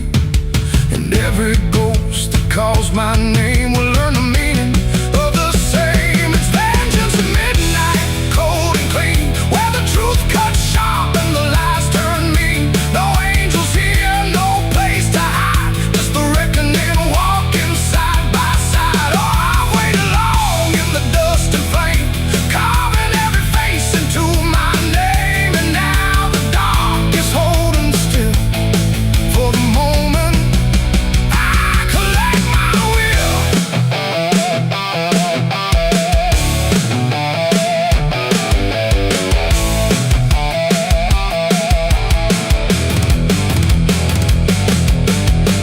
And every ghost that calls my name will learn the meaning of the same. It's vengeance at midnight, cold and clean, where the truth cuts sharp and the lies turn mean. No angels here, no place to hide, just the reckoning walking side by side. Oh, I waited long in the dust and flame, carving every face into my name. And now the dark is holding still for the moment I collect my will.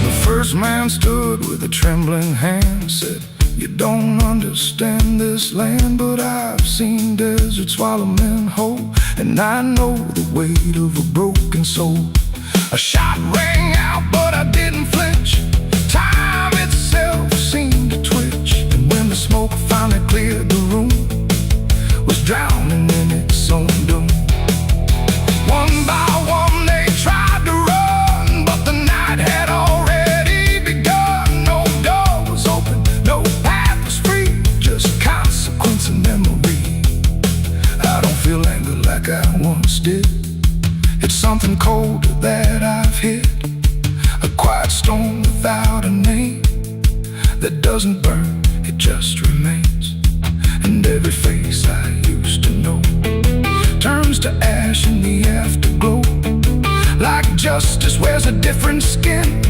The first man stood with a trembling hand, said, you don't understand this land, but I've seen deserts swallow men whole, and I know the weight of a broken soul. A shot rang out, but I didn't flinch. Time itself seemed to twitch, and when the smoke finally cleared the room, was drowning in its own doom. One by one they tried to run, but the night had already begun. No door was open, no path was free, just consequence and memory. I don't feel anger like I once did. It's something colder that I've hit, a quiet storm without a name, that doesn't burn, it just remains. And every face I used to know turns to ash in the afterglow, like justice wears a different skin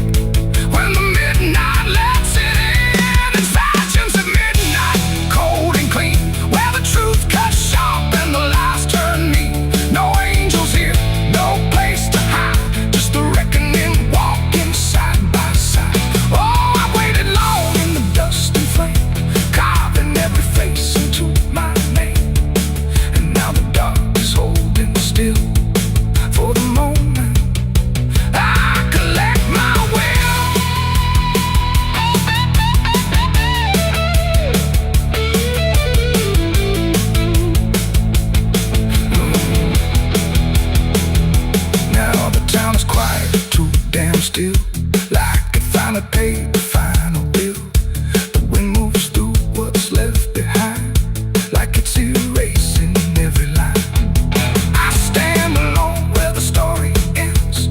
when the midnight lets it in. It's vengeance at midnight, cold and clean, where the truth cuts sharp and the lies turn mean. No angels here, no place to hide, just the reckoning walking side by side. Oh, I waited long in the dust and flame, carving every face into my name. And now the dark is holding still for the moment I collect my will. Now the town is quiet, too damn still, like it finally paid the final bill. The wind moves through what's left behind, like it's erasing every line. I stand alone where the story ends.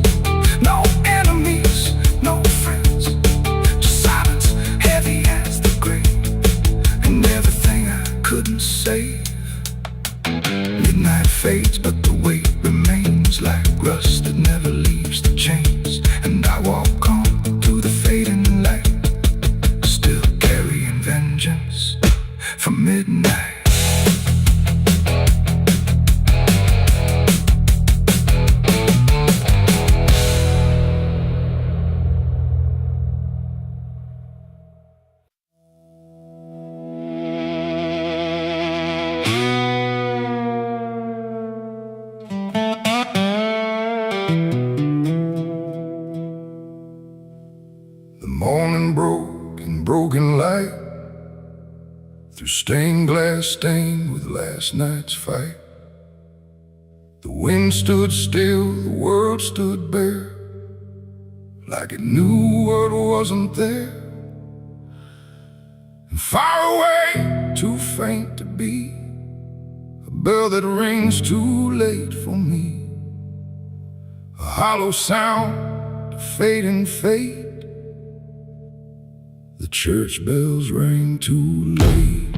No enemies, no friends, just silence heavy as the grave, and everything I couldn't save. Midnight fades, but the weight remains like rust that never leaves the chains. And I walk on through the fading light, still carrying vengeance from midnight. The morning broke in broken light, through stained glass stained with last night's fight. The wind stood still, the world stood bare, like it knew what wasn't there. And far away, too faint to be, a bell that rings too late for me, a hollow sound, a fading fate. The church bells rang too late.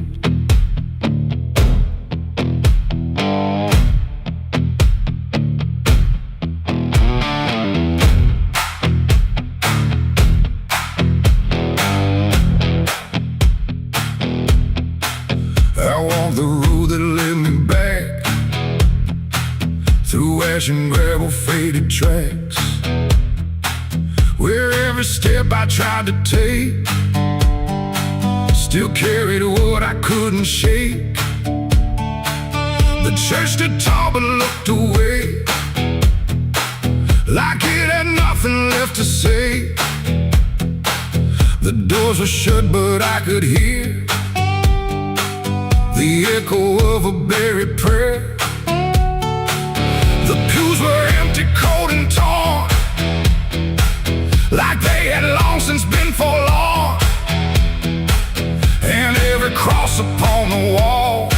trash and gravel, faded tracks, where every step I tried to take still carried what I couldn't shake. The church stood tall but looked away, like it had nothing left to say. The doors were shut but I could hear the echo of a buried prayer. The pews were empty, cold and torn, like they had long since been forlorn. And every cross upon the wall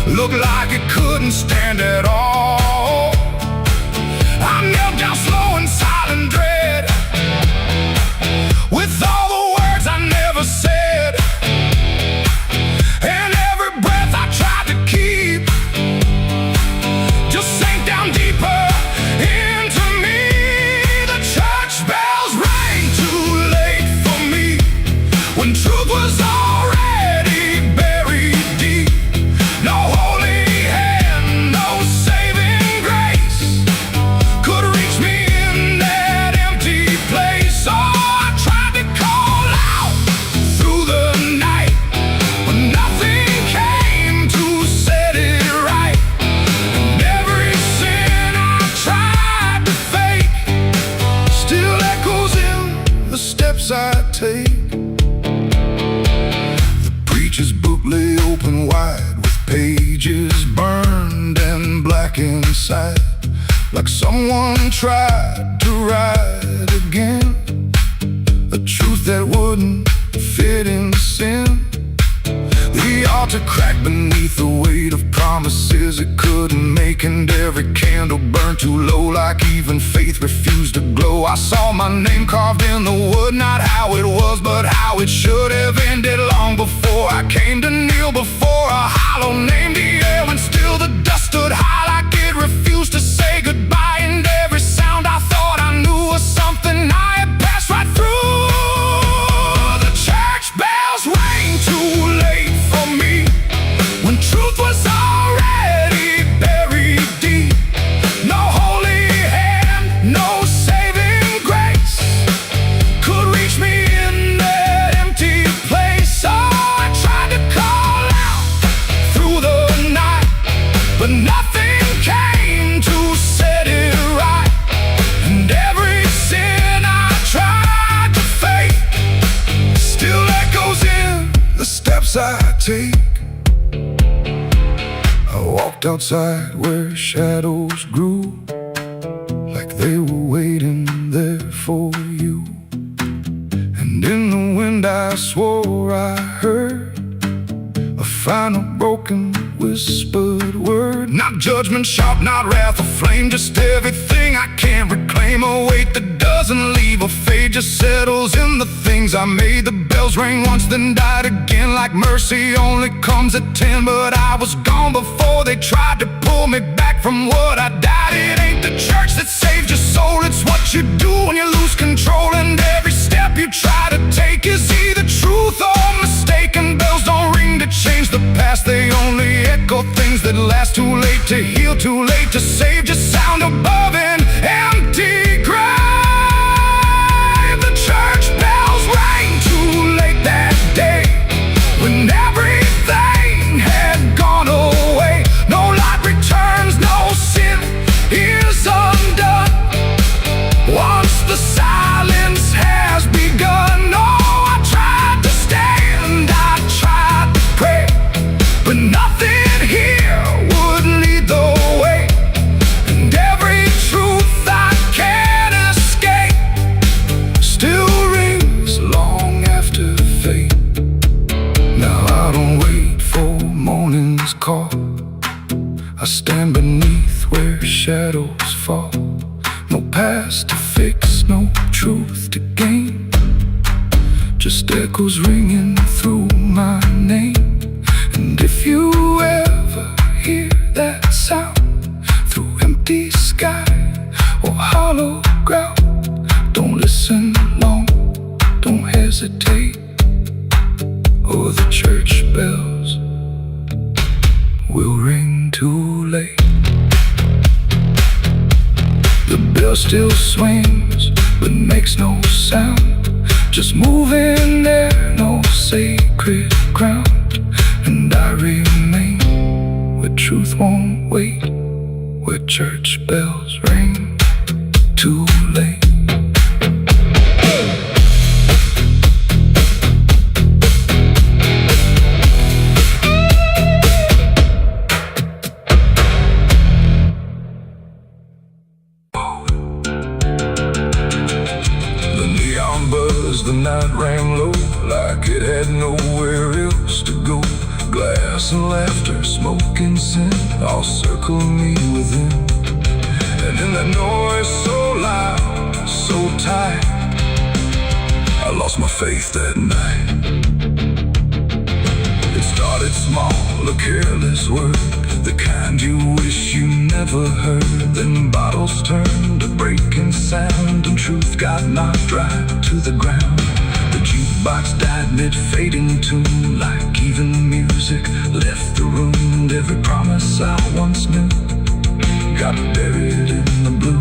looked like it couldn't stand at all. I knelt down slow in silent dread, with all the words I never said, and every breath I tried to keep just sank down deeper into me. The church bells rang too late for me, when truth was already buried deep. No holy hand, no saving grace could reach me in that empty place. Oh, I tried to call out through the night, but nothing came to set it right. And every sin I tried to fake still echoes in the steps I take. The preacher's book lay open wide, with pages burned and black inside, like someone tried to write again a truth that wouldn't fit in sin. The altar cracked beneath the weight of promises it couldn't make, and every candle burned too low, like even faith refused to glow. I saw my name carved in the wood, not how it was, but how it should have ended long before I came to kneel before a hollow name. The air, and still the dust stood high, like it refused to say goodbye. And every sound I thought I knew was something I had passed right through. The church bells rang too late for me, when truth was already buried deep. No holy hand, no saving grace could reach me in that empty place. Oh, I tried to call out through the night, but nothing came to set it right. And every sin I tried to fake still echoes in the steps I take. I walked outside where shadows grew, like they were waiting there for you. And in the wind I swore I heard a final broken whispered word. Not judgment sharp, not wrath or flame, just everything I can't reclaim. A weight that doesn't leave or fade, just settles in the things I made. The bells rang once then died again, like mercy only comes at 10. But I was gone before they tried to pull me back from what I died. It ain't the church that saved your soul, it's what you do when you lose control. And every step you try to take is either truth or mistaken. Bells don't ring to change the past, they only echo things that last. Too late to heal, too late to save, just sound above an empty grave. The church bells rang too late that day, when everything had gone away. No light returns, no sin is undone once the silence has begun. No, I tried to stand, I tried to pray, but nothing here would lead the way. And every truth I can't escape still rings long after fate. Now I don't wait for morning's call, I stand beneath where shadows fall. No past to fix, no truth to gain, just echoes ringing through my name. And if you ever hear that sound through empty sky or hollow ground, don't listen long, don't hesitate, or the church bells will ring too late. still swings, but makes no sound. Just moving there, no sacred ground. And I remain where truth won't wait, where church bells ring too late. The night rang low like it had nowhere else to go. Glass and laughter, smoke and sin all circled me within. And in that noise so loud, so tight, I lost my faith that night. It started small, a careless word, the kind you wish you never heard. Then bottles turned to breaking sound, and truth got knocked right to the ground. The jukebox died mid-fading tune, like even music left the room. And every promise I once knew got buried in the blue.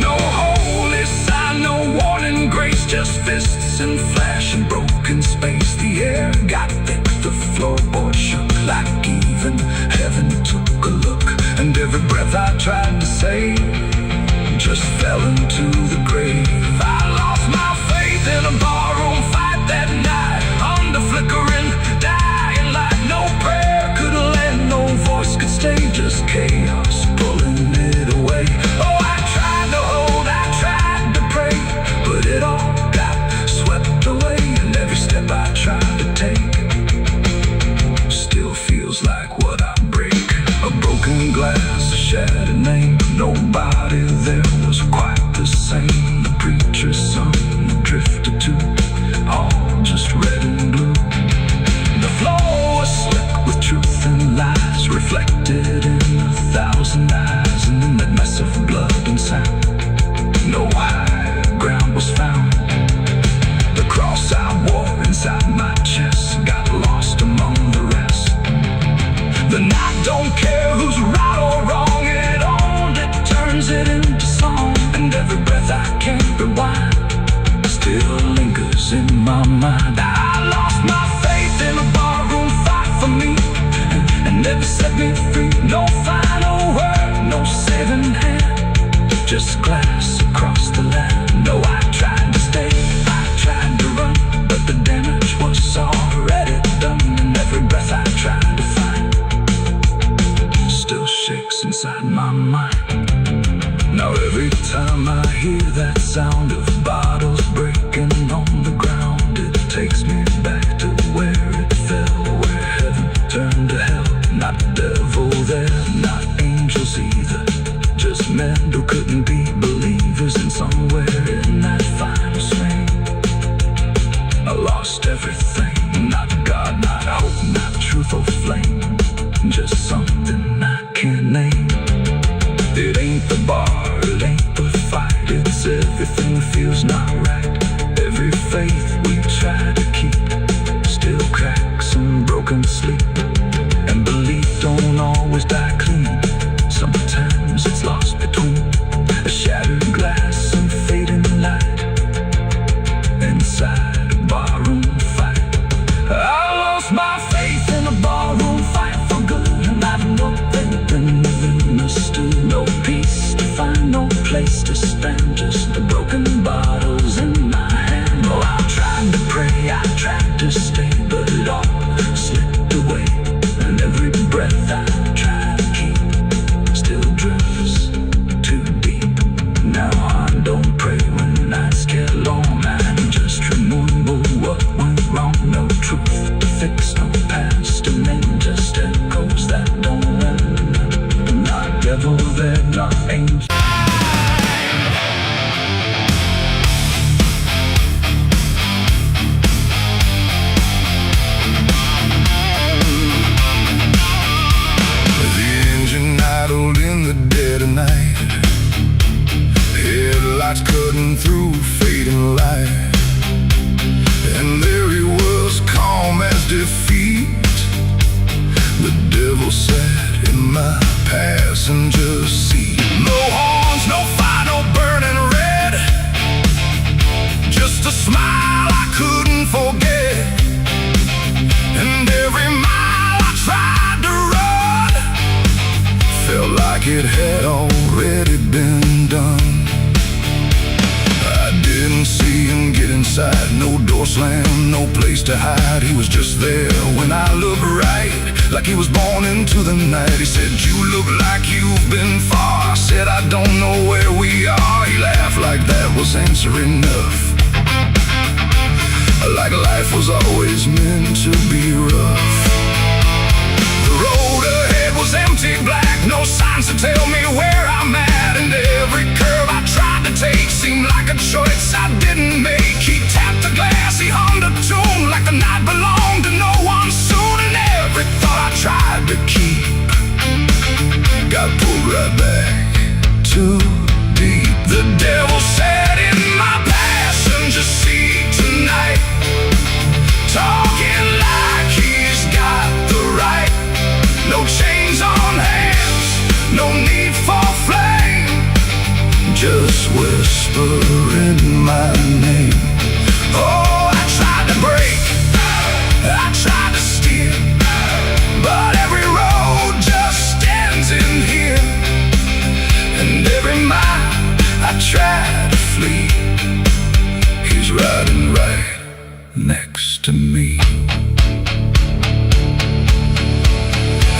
No holy sign, no warning grace, just fists and flash and broken space. The air got thick, the floorboard shook, like even heaven took a look. And every breath I tried to save just fell into the grave. I lost my faith in a barroom fight that night, under flickering, dying light. No prayer could land, no voice could stay, just chaos pulling it away. Oh, I tried to hold, I tried to pray, but it all got swept away. And every step I tried to take still feels like what I break. A broken glass, a shattered name, nobody there was quite the same. The preacher's son drifted too, all just red and blue. The floor was slick with truth and lies, reflected in 1,000 eyes. And in that mess of blood and sound, no higher ground was found. The cross I wore inside my chest got lost among the rest. The night don't care who's right or wrong, it only turns it into song. And every breath I can't rewind still lingers in my mind. I lost my faith in a barroom fight for me, and never set me free. No final word, no saving hand, just glass across the land. No, I tried to stay, I tried to run, but the damage was already done. And every breath I tried to find still shakes inside my mind. Now every time I hear that sound of bottles breaking on the ground, it takes me back to where it fell, where heaven turned to hell. Not devil there, not angels either, just men who couldn't be believers. And somewhere in that final swing, I lost everything. Not God, not hope, not truth or flame, just something I can't name. It ain't the bar, it ain't the fight, it's everything that feels not right. Every faith we try to keep still cracks and broken sleep. And belief don't always die clean, sometimes it's lost between a shattered glass and fading light inside a barroom fight. I lost my faith in a barroom fight for good, and I've nothing been misunderstood. No peace to find, no place to stand, just the broken bottles in my hand. Oh, I tried to pray, I tried to stay, but it all slipped away. And every breath I try to keep still drifts too deep. Now I don't pray when nights get long, I just remember what went wrong. No truth to fix, no past, and then just echoes that don't end. Not devil there, not angel. In the dead of night, headlights cutting through fading light, and there he was, calm as defeat. The devil sat in my passenger seat. No horns, no fire, no inside. No door slam, no place to hide. He was just there when I looked right, like he was born into the night. He said, you look like you've been far. I said, I don't know where we are. He laughed like that was answer enough, like life was always meant to be rough. The road ahead was empty black, no signs to tell me where I'm at. And every curve I tried to take seemed like a choice I didn't make. He tapped the glass, he hummed a tune like the night belonged to no one soon. And every thought I tried to keep got pulled right back too deep. The devil sat in my passenger seat tonight, talking like he's got the right. No chains on hands, no need for flame, just whispering my name. Oh, I tried to break, I tried to steer, but every road just stands in here. And every mile I try to flee, he's riding right next to me.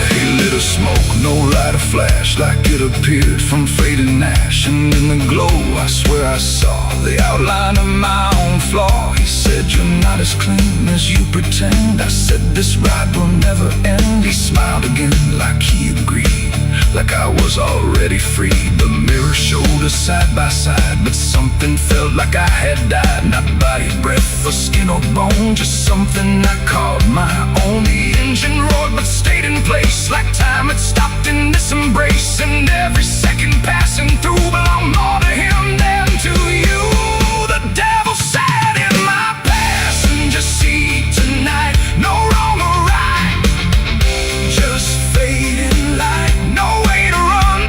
He lit a smoke, no light, a flash, like it appeared from fading ash. And in the glow I swear I saw the outline of my own flaw. He said, you're not as clean as you pretend. I said, this ride will never end. He smiled again like he agreed, like I was already free. The mirror showed us side by side, but something felt like I had died. Not body, breath, or skin or bone, just something I called my own. The engine roared but stayed in place, like time had stopped in this embrace. And every second passing through belonged more to him than to you. The devil sat in my passenger seat tonight. No wrong or right, just fading light. No way to run,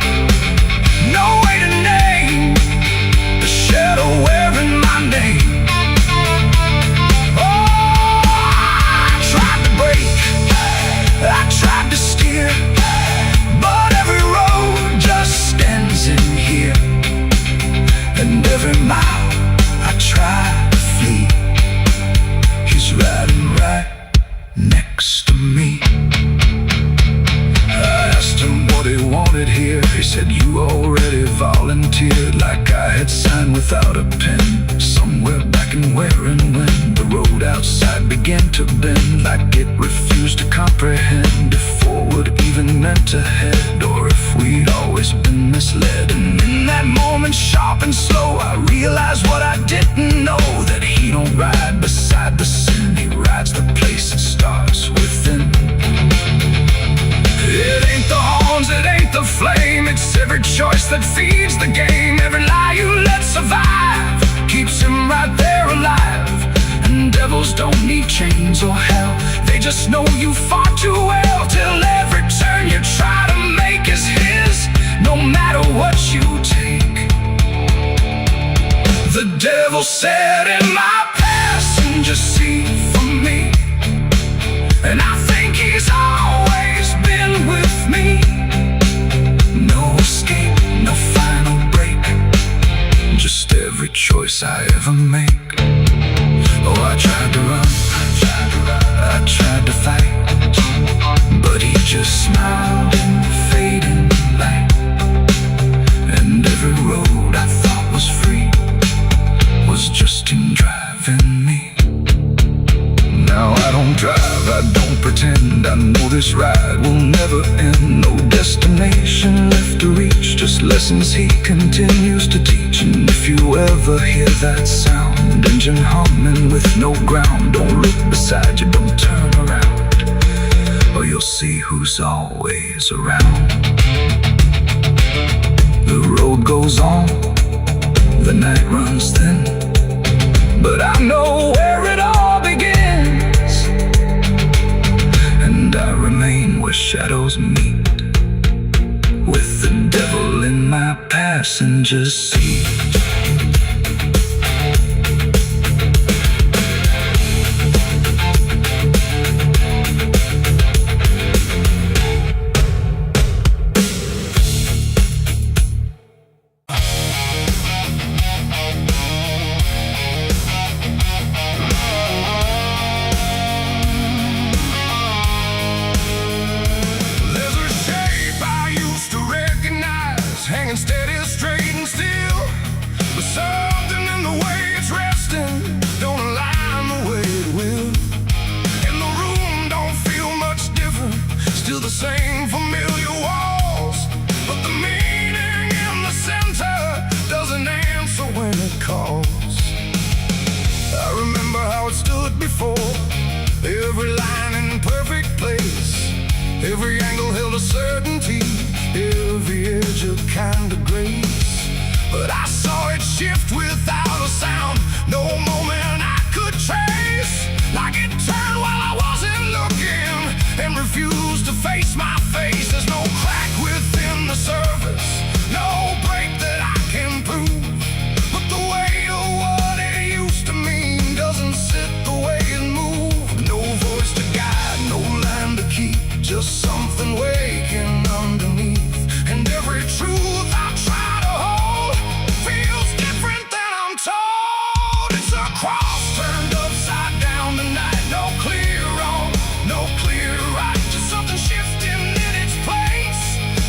no way to name the shadow wearing my name. Oh, I tried to break, I tried to steer, but every road just stands in here. And every mile I try to flee, he's riding right next to me. I asked him what he wanted here. He said, you already volunteered, like I had signed without a pen. Somewhere back in where and when the road outside began to bend, like it refused to comprehend if forward even meant ahead, or if we'd always been misled. And in that moment, sharp and slow, I realized what I didn't know, that he don't ride beside the sin, he rides the place that starts within. It ain't the horns, it ain't the flame, it's every choice that feeds the game. Every lie you let survive keeps him right there alive. And devils don't need chains or hell, they just know you far too well. Till every turn you try to make is his, no matter what you take. The devil sat in my passenger seat for me, and I think he's always been with me. No escape, no final break, just every choice I ever make. Oh, I tried to run, I tried to fight, but he just smiled in the fading light. And every road I thought was free was just him driving me. Now I don't drive, I don't pretend, I know this ride will never end. No destination left to reach, just lessons he continues to teach. And if you ever hear that sound, engine humming with no ground, don't look beside you, don't turn around, or you'll see who's always around. The road goes on, the night runs thin, but I know where it all begins, and I remain where shadows meet, with the devil in my passenger seat. shift without a sound. No moment I could trace. Like it turned while I wasn't looking and refused to face my face. There's no crack within the surface, no break that I can prove. But the weight of what it used to mean doesn't sit the way it moved. No voice to guide, no line to keep, just something waking underneath. And every truth I try to hold feels different than I'm told. It's a cross turned upside down tonight. No clear wrong, no clear right, just something shifting in its place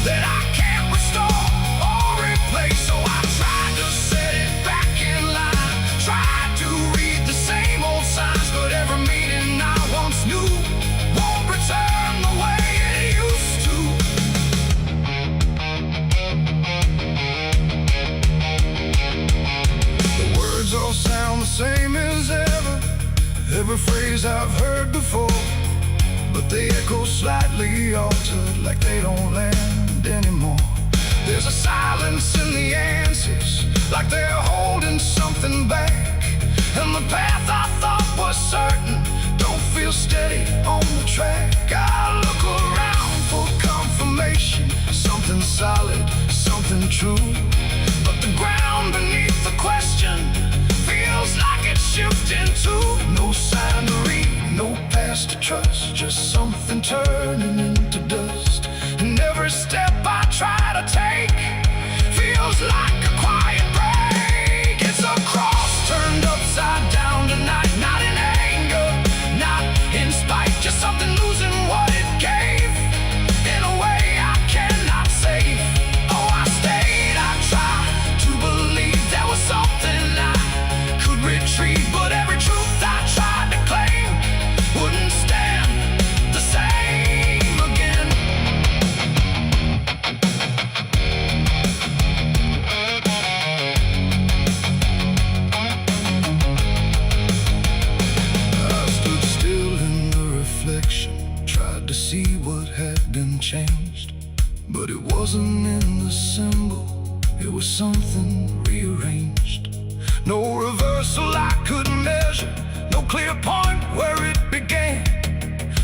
that I can't restore or replace. So I tried to set it back in line, tried to read the same old signs, but every meaning I once knew won't return the way it used to. The words all sound the same as ever, every phrase I've heard before, but they echo slightly altered, like they don't land anymore. There's a silence in the answers, like they're holding something back. And the path I thought was certain don't feel steady on the track. I look around for confirmation, something solid, something true. But the ground beneath the question feels like it's shifting too. No sign to read, no past to trust, just something turning into dust. And every step I try to take feels like a quiet break. It's a cross turned upside down tonight, not in anger, not in spite, just something losing what it gave in a way I cannot save. Oh, I stayed, I tried to believe there was something I could retrieve, but every truth I tried to claim wouldn't stand the same again. I stood still in the reflection, tried to see what had been changed, but it wasn't in the symbol, it was something rearranged. No reversal I could measure, no clear point where it began,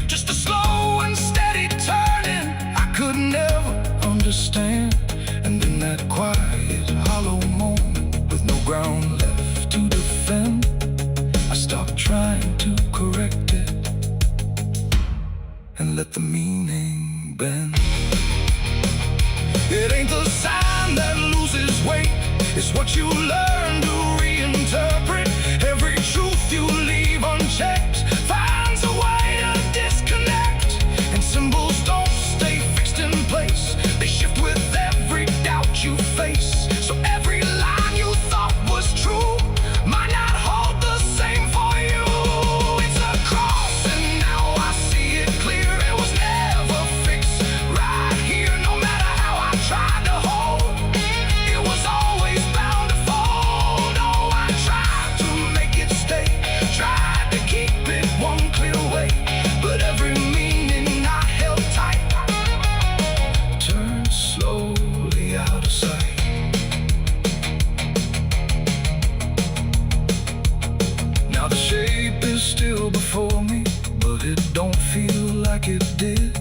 just a slow and steady turning I could never understand. And in that quiet, hollow moment, with no ground left to defend, I stopped trying to correct it and let the meaning bend. It ain't the sign that loses weight, it's what you learn to reinterpret. Every truth you leave unchecked finds a way to disconnect. And symbols don't stay fixed in place, they shift with every doubt you face. So every line you thought was true might not hold the same for you. It's a cross and now I see it clear. It was never fixed right here, no matter how I tried to hold, it was always bound to fold. Oh, I tried to make it stay, tried to keep it one clear way, but every meaning I held tight turned slowly out of sight. Now the shape is still before me, but it don't feel like it did.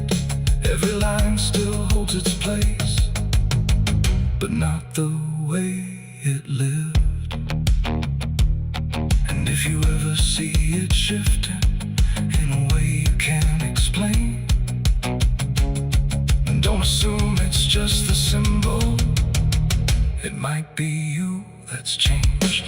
Every line still holds its place, but not the way it lived. And if you ever see it shifting in a way you can't explain, then don't assume it's just the symbol, it might be you that's changed.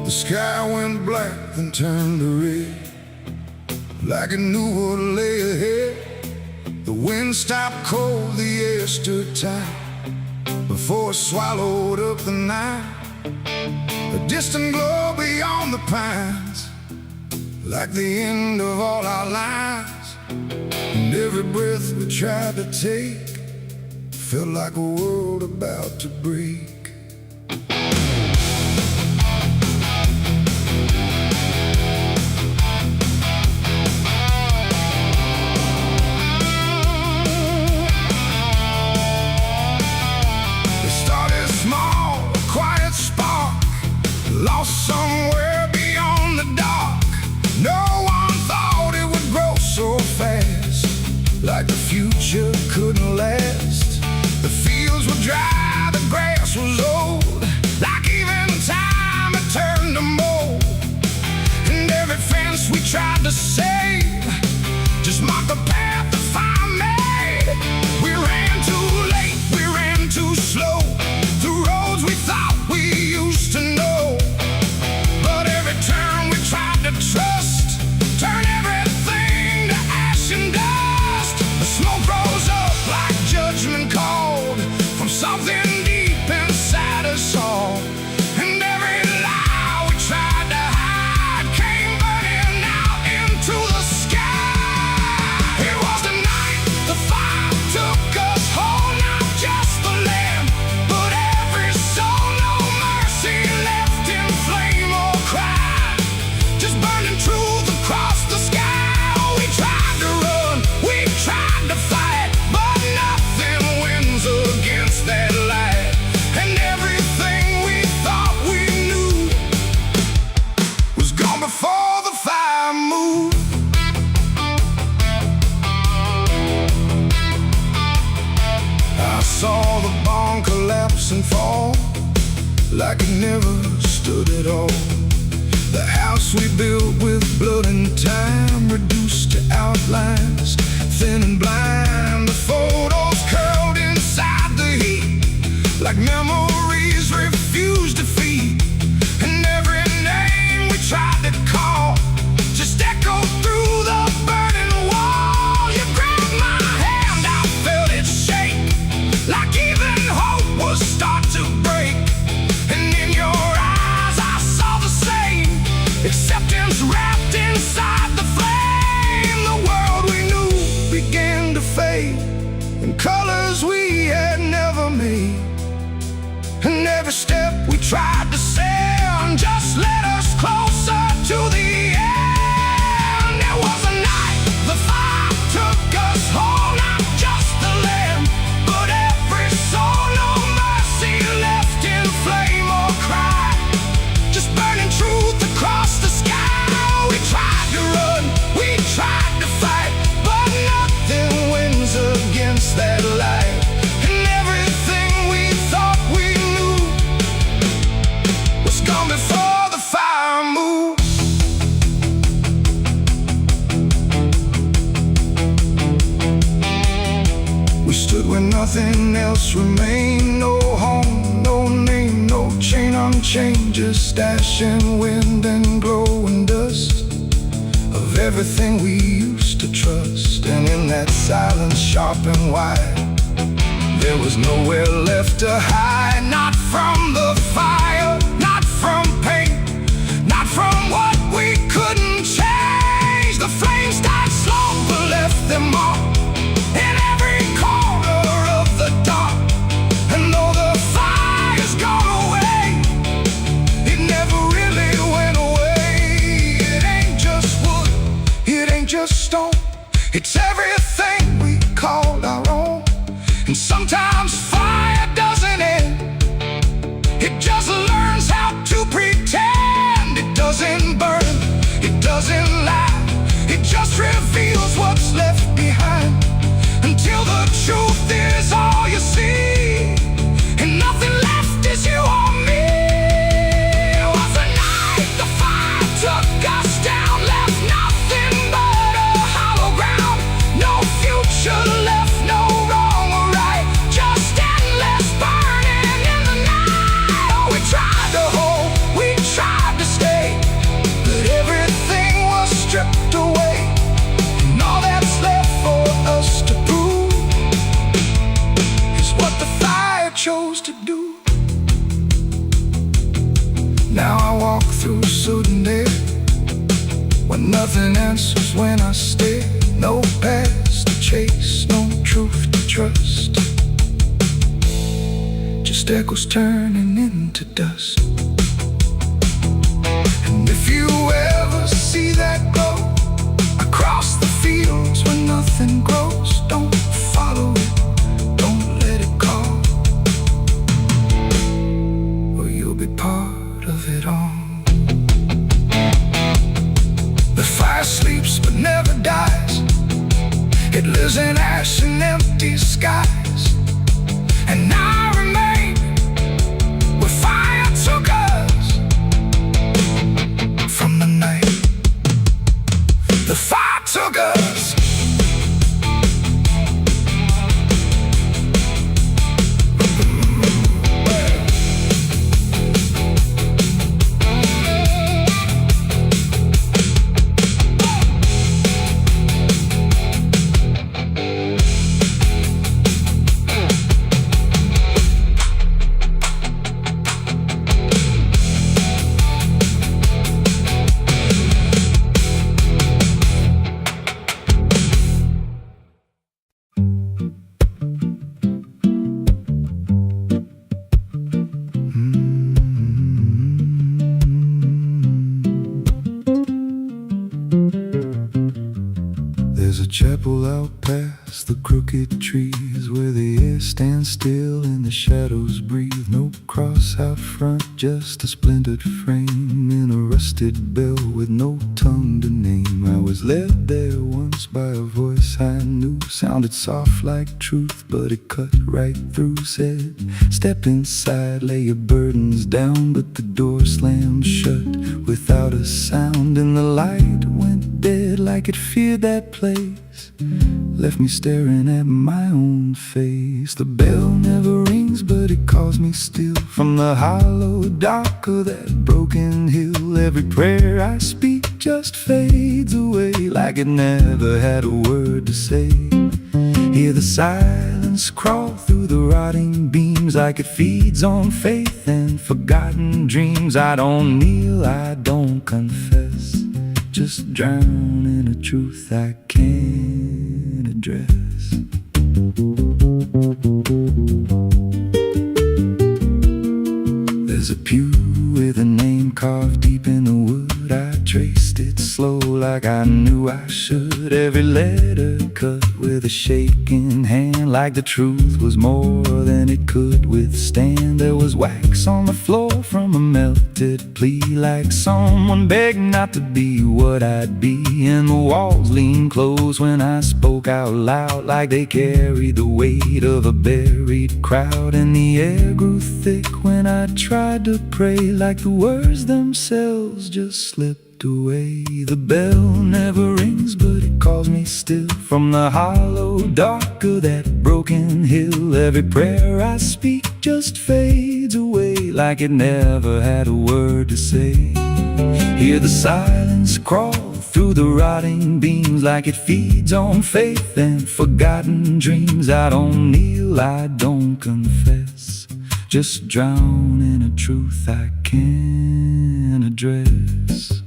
The sky went black, then turned to red. like it knew what lay ahead. The wind stopped cold, the air stood tight before it swallowed up the night. A distant glow beyond the pines, like the end of all our lives. And every breath we tried to take felt like a world about to break. Lost somewhere beyond the dark. No one thought it would grow so fast, like the future couldn't last. The fields were dry, the grass was old, like even time had turned to mold. And every fence we tried to save just marked the path the fire made. We ran too late, we ran too slow, through roads we thought we used to know. Turn we tried to trust, turn everything to ash and dust. The smoke rose up like judgment called from something deep inside us all. And every lie we tried to hide came burning out into the sky. It was the night the fire took us whole, not just the land, but every soul. No mercy left in flame or cry. Burning truth across the sky. We tried to run, we tried to fight, but nothing wins against that light. And everything we thought we knew was gone before the fire moved. I saw the barn collapse and fall like it never stood at all. The house we built with blood and time reduced to outlines, thin and blind. The photos curled inside the heat, like memories refused defeat. And every name we tried to call just echoed through the burning wall. You grabbed my hand, I felt it shake, like even hope was start to break. And in your eyes I saw the same acceptance wrapped inside the flame. The world we knew began to fade in colors we had never made. And every step we tried to send just led us closer to the end. It was a night the fire took us whole, not just the land, but every soul. No mercy left in flame or cry, just burning truth across the sky. We tried to run, we tried to fight, but nothing wins against that light. And everything we thought we knew was gone before the fire moved. We stood where nothing else remained. No home, no name, no chain unchained, just ash and wind and glowing dust of everything we used to trust. And in that silence, sharp and wide, there was nowhere left to hide. Not from the fire, not from pain, not from what we couldn't change. The flames died slow but left their mark in every corner of the dark. And though the fire's gone away, it never really went away. It ain't just wood, it ain't just stone, it's everything we called our own. And sometimes fire doesn't end, it just learns how to pretend. It doesn't burn, it doesn't lie, it just reveals what's left behind, until the truth is all you see, and nothing left is you or me. It was the night the fire took us down, left nothing but a hollow ground. No future left, no wrong or right, just an through sudden air. When nothing answers when I stare, no past to chase, no truth to trust, just echoes turning into dust. And if you ever see that glow across the fields where nothing grows, don't follow it, don't let it call, or you'll be part of it all. The fire sleeps but never dies. It lives in ash and empty skies. And I remain where fire took us from the night. The fire took us. There's a chapel out past the crooked trees, where the air stands still and the shadows breathe. No cross out front, just a splintered frame in a rusted bell with no tongue to name. I was led there once by a voice I knew, sounded soft like truth, but it cut right through. Said, step inside, lay your burdens down, but the door slammed shut without a sound, and the light went dead like it feared that place, left me staring at my own face. The bell never rings, but it calls me still from the hollow dark of that broken hill. Every prayer I speak just fades away like it never had a word to say. Hear the silence crawl through the rotting beams like it feeds on faith and forgotten dreams. I don't kneel, I don't confess, just drown in a truth I can't address. There's a pew with a name carved deep in the wood. I traced it slow like I knew I should. Every letter cut with a shaking hand, like the truth was more than it could withstand. There was wax on the floor from a melted plea, like someone begged not to be what I'd be. And the walls leaned close when I spoke out loud, like they carried the weight of a buried crowd. And the air grew thick when I tried to pray, like the words themselves just slipped away. The bell never rings, but it calls me still from the hollow dark of that broken hill. Every prayer I speak just fades away like it never had a word to say. Hear the silence crawl through the rotting beams like it feeds on faith and forgotten dreams. I don't kneel, I don't confess, just drown in a truth I can't address.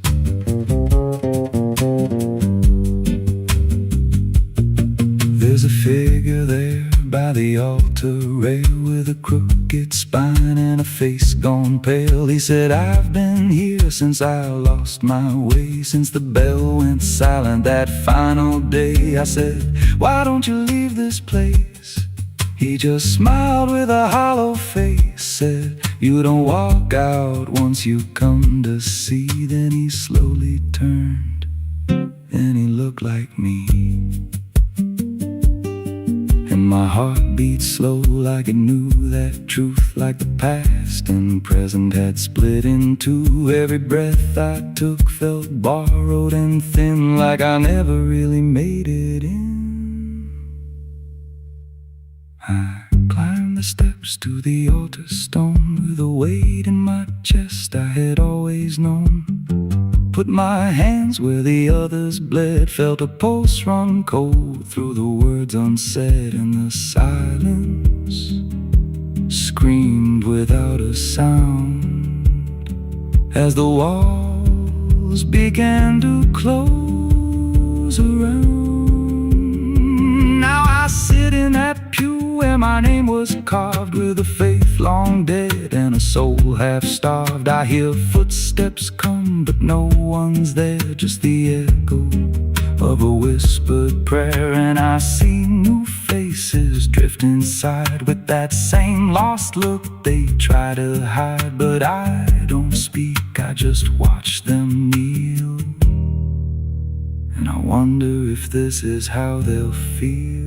There's a figure there by the altar rail with a crooked spine and a face gone pale. He said, I've been here since I lost my way, since the bell went silent that final day. I said, why don't you leave this place? He just smiled with a hollow face, said, you don't walk out once you come to see. Then he slowly turned and he looked like me, and my heart beat slow like it knew that truth, like the past and present had split in two. Every breath I took felt borrowed and thin, like I never really made it in. I climbed the steps to the altar stone with a weight in my chest I had always known. Put my hands where the others bled, felt a pulse run cold through the words unsaid, and the silence screamed without a sound as the walls began to close around. Now I sit in that pew where my name was carved, with a faith long dead and a soul half starved. I hear footsteps come, but no one's there, just the echo of a whispered prayer. And I see new faces drift inside with that same lost look they try to hide. But I don't speak, I just watch them kneel, and I wonder if this is how they'll feel.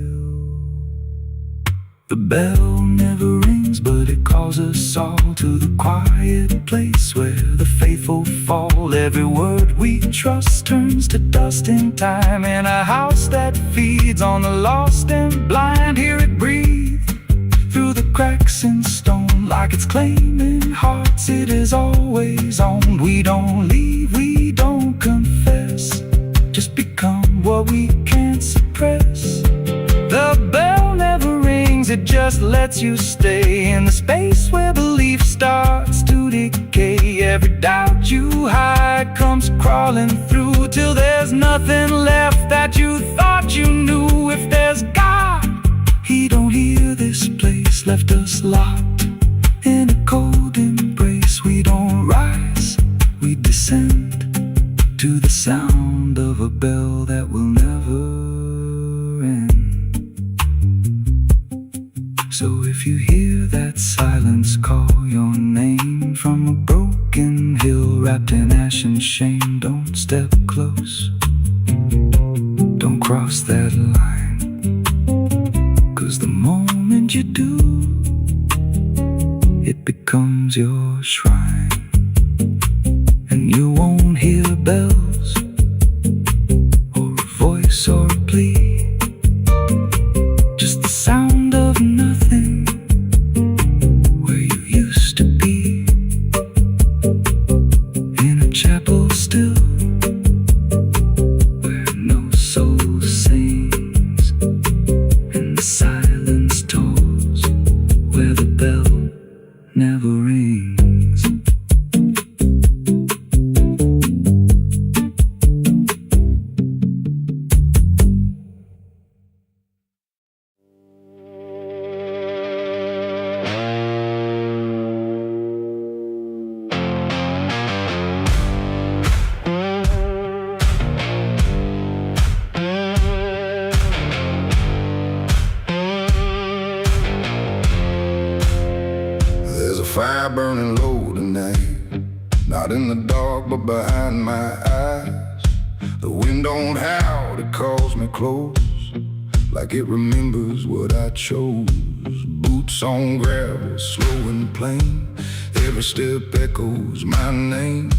The bell never rings, but it calls us all to the quiet place where the faithful fall. Every word we trust turns to dust in time, in a house that feeds on the lost and blind. Hear it breathe through the cracks in stone, like it's claiming hearts it is always owned. We don't leave, we don't confess, just become what we can't suppress. The bell never rings, it just lets you stay in the space where belief starts to decay. Every doubt you hide comes crawling through, till there's nothing left that you thought you knew. If there's God, He don't hear this place, left us locked in a cold embrace. We don't rise, we descend to the sound of a bell that will never end. So if you hear that silence call your name from a broken hill wrapped in ash and shame, don't step close, don't cross that line, 'cause the moment you do, it becomes your shrine. And you won't hear bells or a voice or a plea, just the sound of nothing where you used to be, in a chapel still where no soul sings, and the silence tolls where the bell never rings. Fire burning low tonight, not in the dark but behind my eyes. The wind don't howl, it calls me close, like it remembers what I chose. Boots on gravel, slow and plain, every step echoes my name.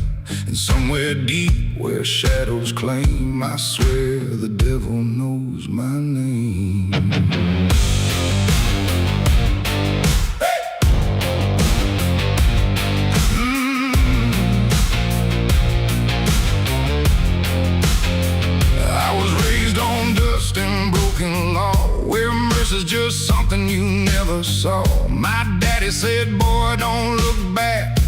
And somewhere deep where shadows claim, I swear the devil knows my name. Is just something you never saw. My daddy said, boy, don't look back,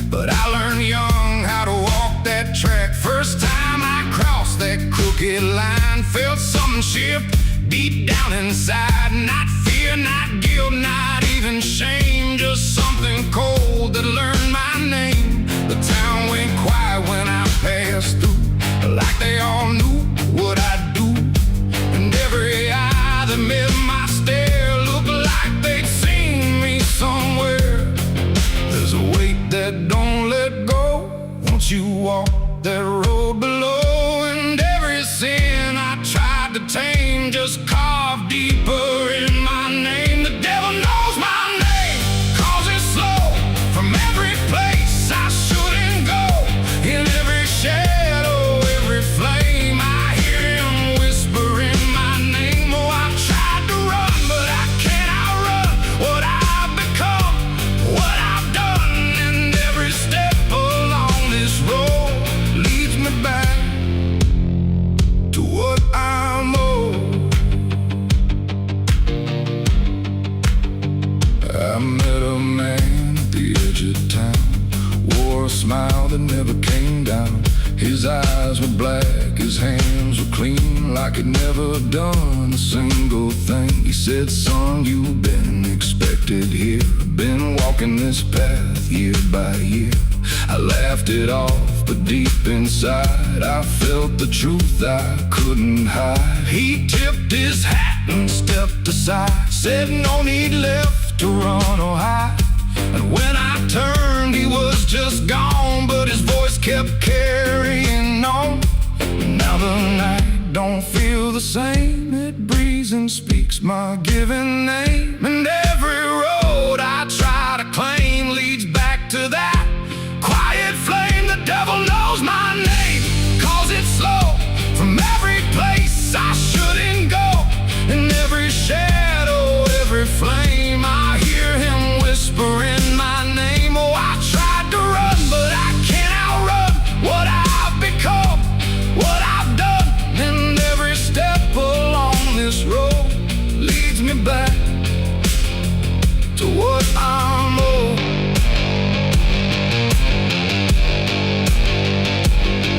but I learned young how to walk that track. First time I crossed that crooked line, felt something shift deep down inside. Not fear, not guilt, not even shame, just something cold that learned my name. The town went quiet when I passed through, like they all knew what I'd do. And every eye that met my stare looked like they'd seen me somewhere. There's a weight that don't let go once you walk that road below. And every sin I tried to tame just carved deeper in my name. The devil knows my name, calls it slow from every place I shouldn't go. In every shadow, every flame, I hear him whispering my name. Oh, I've tried to run, but I can't outrun what I've become, what I've done. And every step along this road leads me back to what I'm owed. eyes were black, his hands were clean, like he'd never done a single thing. He said, son, you've been expected here, been walking this path year by year. I laughed it off, but deep inside I felt the truth I couldn't hide. He tipped his hat and stepped aside, said no need left to run or hide. And when I turned, he was just gone, but his voice kept carrying on. Now the night don't feel the same, it breathes and speaks my given name. And every road I try to claim leads back to that quiet flame. The devil knows my name, calls it slow from every place I shouldn't go. In every shadow, every flame, I hear him whispering my name. Oh, I tried to run, but I can't outrun what I've become, what I've done. And every step along this road leads me back to what I'm owed.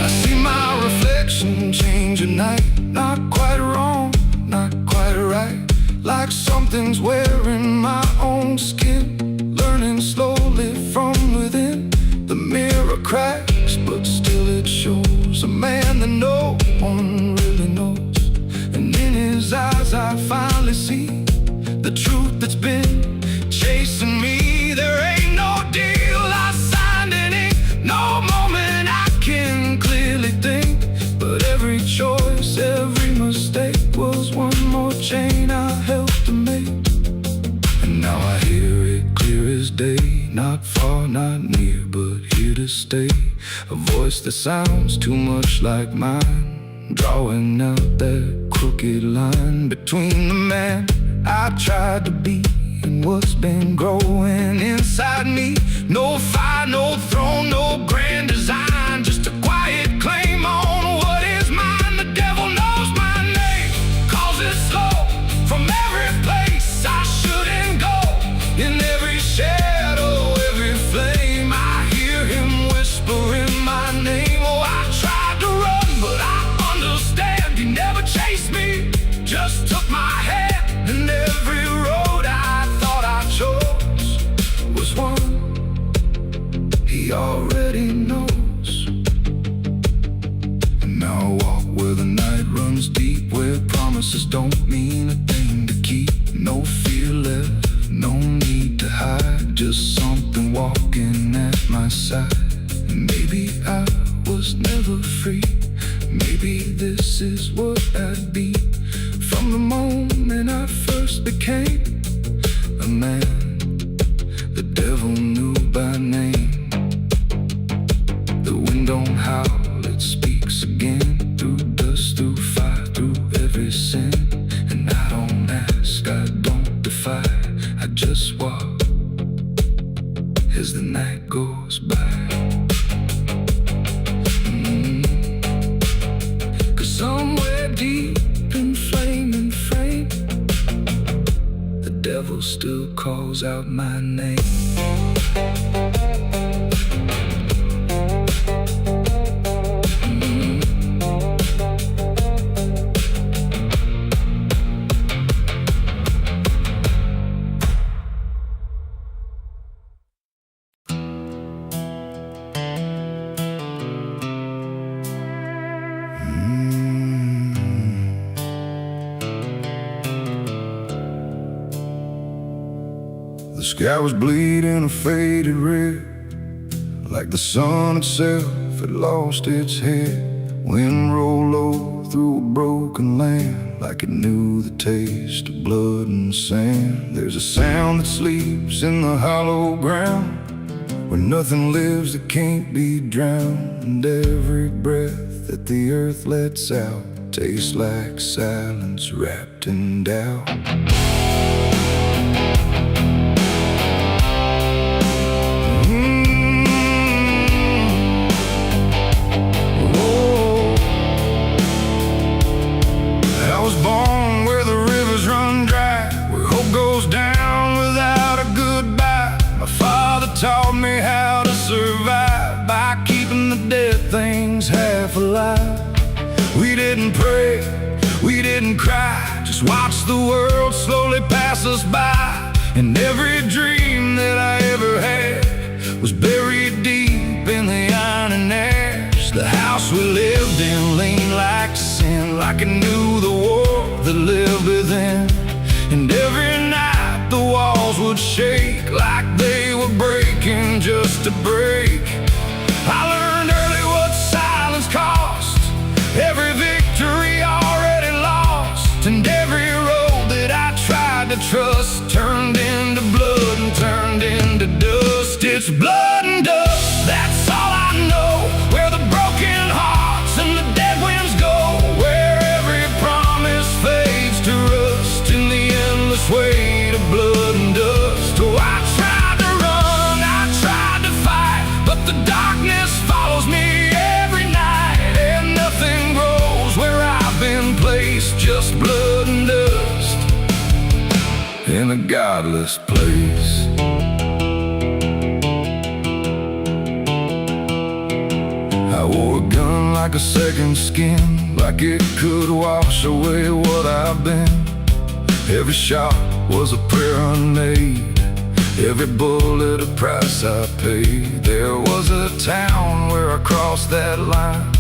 I see my reflection change at night, not quite wrong, not quite right, like something's wearing my own skin, learning slowly from within. The mirror cracks, but still it shows a man that no one really knows. And in his eyes I finally see the truth that's been chasing me. There ain't no deal I signed in ink, no moment I can clearly think. But every choice, every mistake was one more chain I helped to make. And now I hear it clear as day, not far, not near, but here to stay. A voice that sounds too much like mine, drawing out that crooked line between the man I tried to be and what's been growing inside me. No fire, no throne, no grand design, just a quiet claim on what is mine. The devil knows my name, calls it slow from every place I shouldn't go. In every shadow, every flame, I hear him whispering my name. Oh, I tried to run, but I understand he never chased me, just took my hand. And every road I thought I chose was one he already knows. And now I walk where the night runs deep, where promises don't mean a thing to keep. No fear left, no need to hide, just something walking at my side. And maybe I was never free, maybe this is what I'd be. From the moment I first became a man, the devil knew by name. The wind don't howl, it speaks again, through dust, through fire, through every sin. And I don't ask, I don't defy, I just walk as the night goes by. Cause somewhere deep in flame and frame, the devil still calls out my name. The sky was bleeding a faded red, like the sun itself had lost its head. Wind rolled low through a broken land, like it knew the taste of blood and sand. There's a sound that sleeps in the hollow ground, where nothing lives that can't be drowned. And every breath that the earth lets out tastes like silence wrapped in doubt. Taught me how to survive by keeping the dead things half alive. Just watch the world slowly pass us by, and every dream that I ever had was buried deep in the iron ash. The house we lived in leaned like sin, like it knew the war that lived within. And every night the walls would shake like they were breaking just to break. I learned early what silence cost, every victory already lost, and every road that I tried to trust turned into blood and turned into dust. It's blood and dust, that's all I know. Where the broken hearts and the dead winds go, where every promise fades to rust in the endless weight of blood and dust. Oh, I tried to run, I tried to fight, but the darkness follows me every night, and nothing grows where I've been placed, just blood and dust in a godless place. I wore a gun like a second skin, like it could wash away what I've been. Every shot was a prayer unmade, every bullet a price I paid. There was a town where I crossed that line,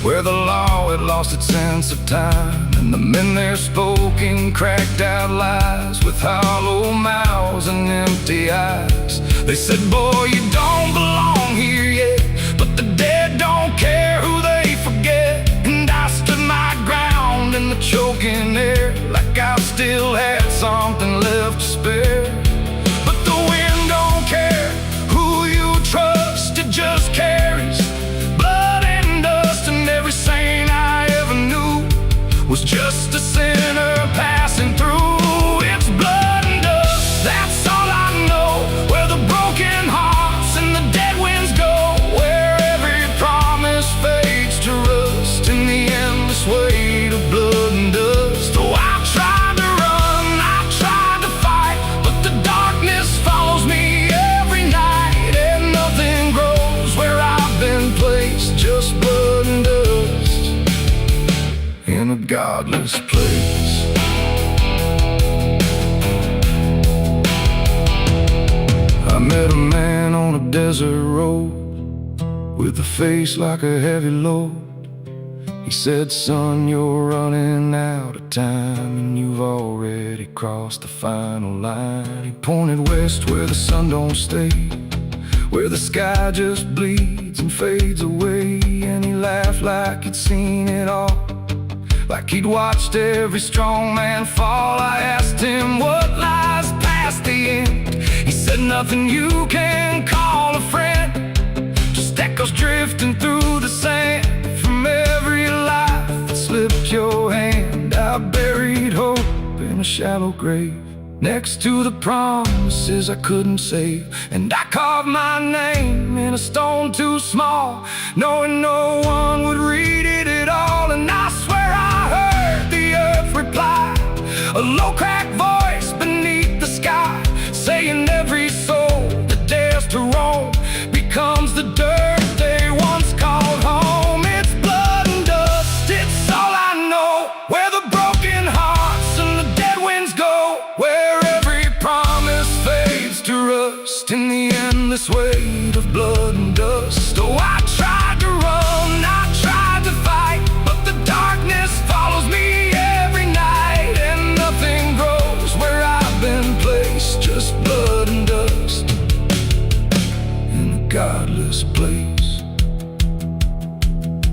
where the law had lost its sense of time, and the men there spoke in cracked out lies, with hollow mouths and empty eyes. They said, boy, you don't belong here yet, but the dead don't care who they forget. And I stood my ground in the choking air, like I still had something left to spare. But the wind don't care who you trust, it just carries blood and dust. And every saint I ever knew was just a sinner passing through. It's blood and dust, that's all I know. Where the broken hearts and the dead winds go, where every promise fades to rust in the endless weight of blood and dust. Oh, I tried to run, I tried to fight, but the darkness follows me every night, and nothing grows where I've been placed, just blood and dust in a godless place. I met a man on a desert road with a face like a heavy load. He said, son, you're running out of time, and you've already crossed the final line. He pointed west where the sun don't stay, where the sky just bleeds and fades away. And he laughed like he'd seen it all, like he'd watched every strong man fall. I asked him what lies past the end. He said, nothing you can call a friend, just echoes drifting through the sand from every life that slipped your hand. I buried hope in a shallow grave, next to the promises I couldn't save. And I carved my name in a stone too small, knowing no one would read it at all. And I swear I heard the earth reply, a low cracked voice beneath the sky, saying every soul that dares to roam becomes the dirt they once called home. It's blood and dust, it's all I know. Where the broken hearts and the dead winds go, where every promise fades to rust in the endless weight of blood and dust. Oh, I tried to run, I tried to fight, but the darkness follows me every night, and nothing grows where I've been placed, just blood and dust in a godless place.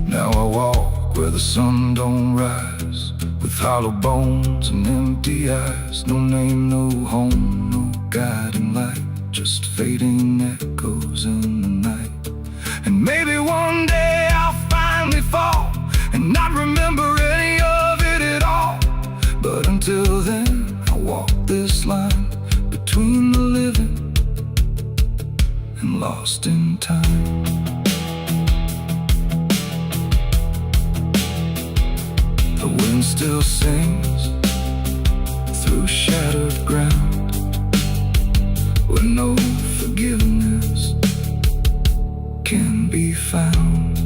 Now I walk where the sun don't rise, with hollow bones and empty eyes. No name, no home, no guiding light, just fading echoes in the night. And maybe one day I'll finally fall and not remember any of it at all. But until then, I walk this line between the living and lost in time. The wind still sings through shattered ground, where no forgiveness can be found.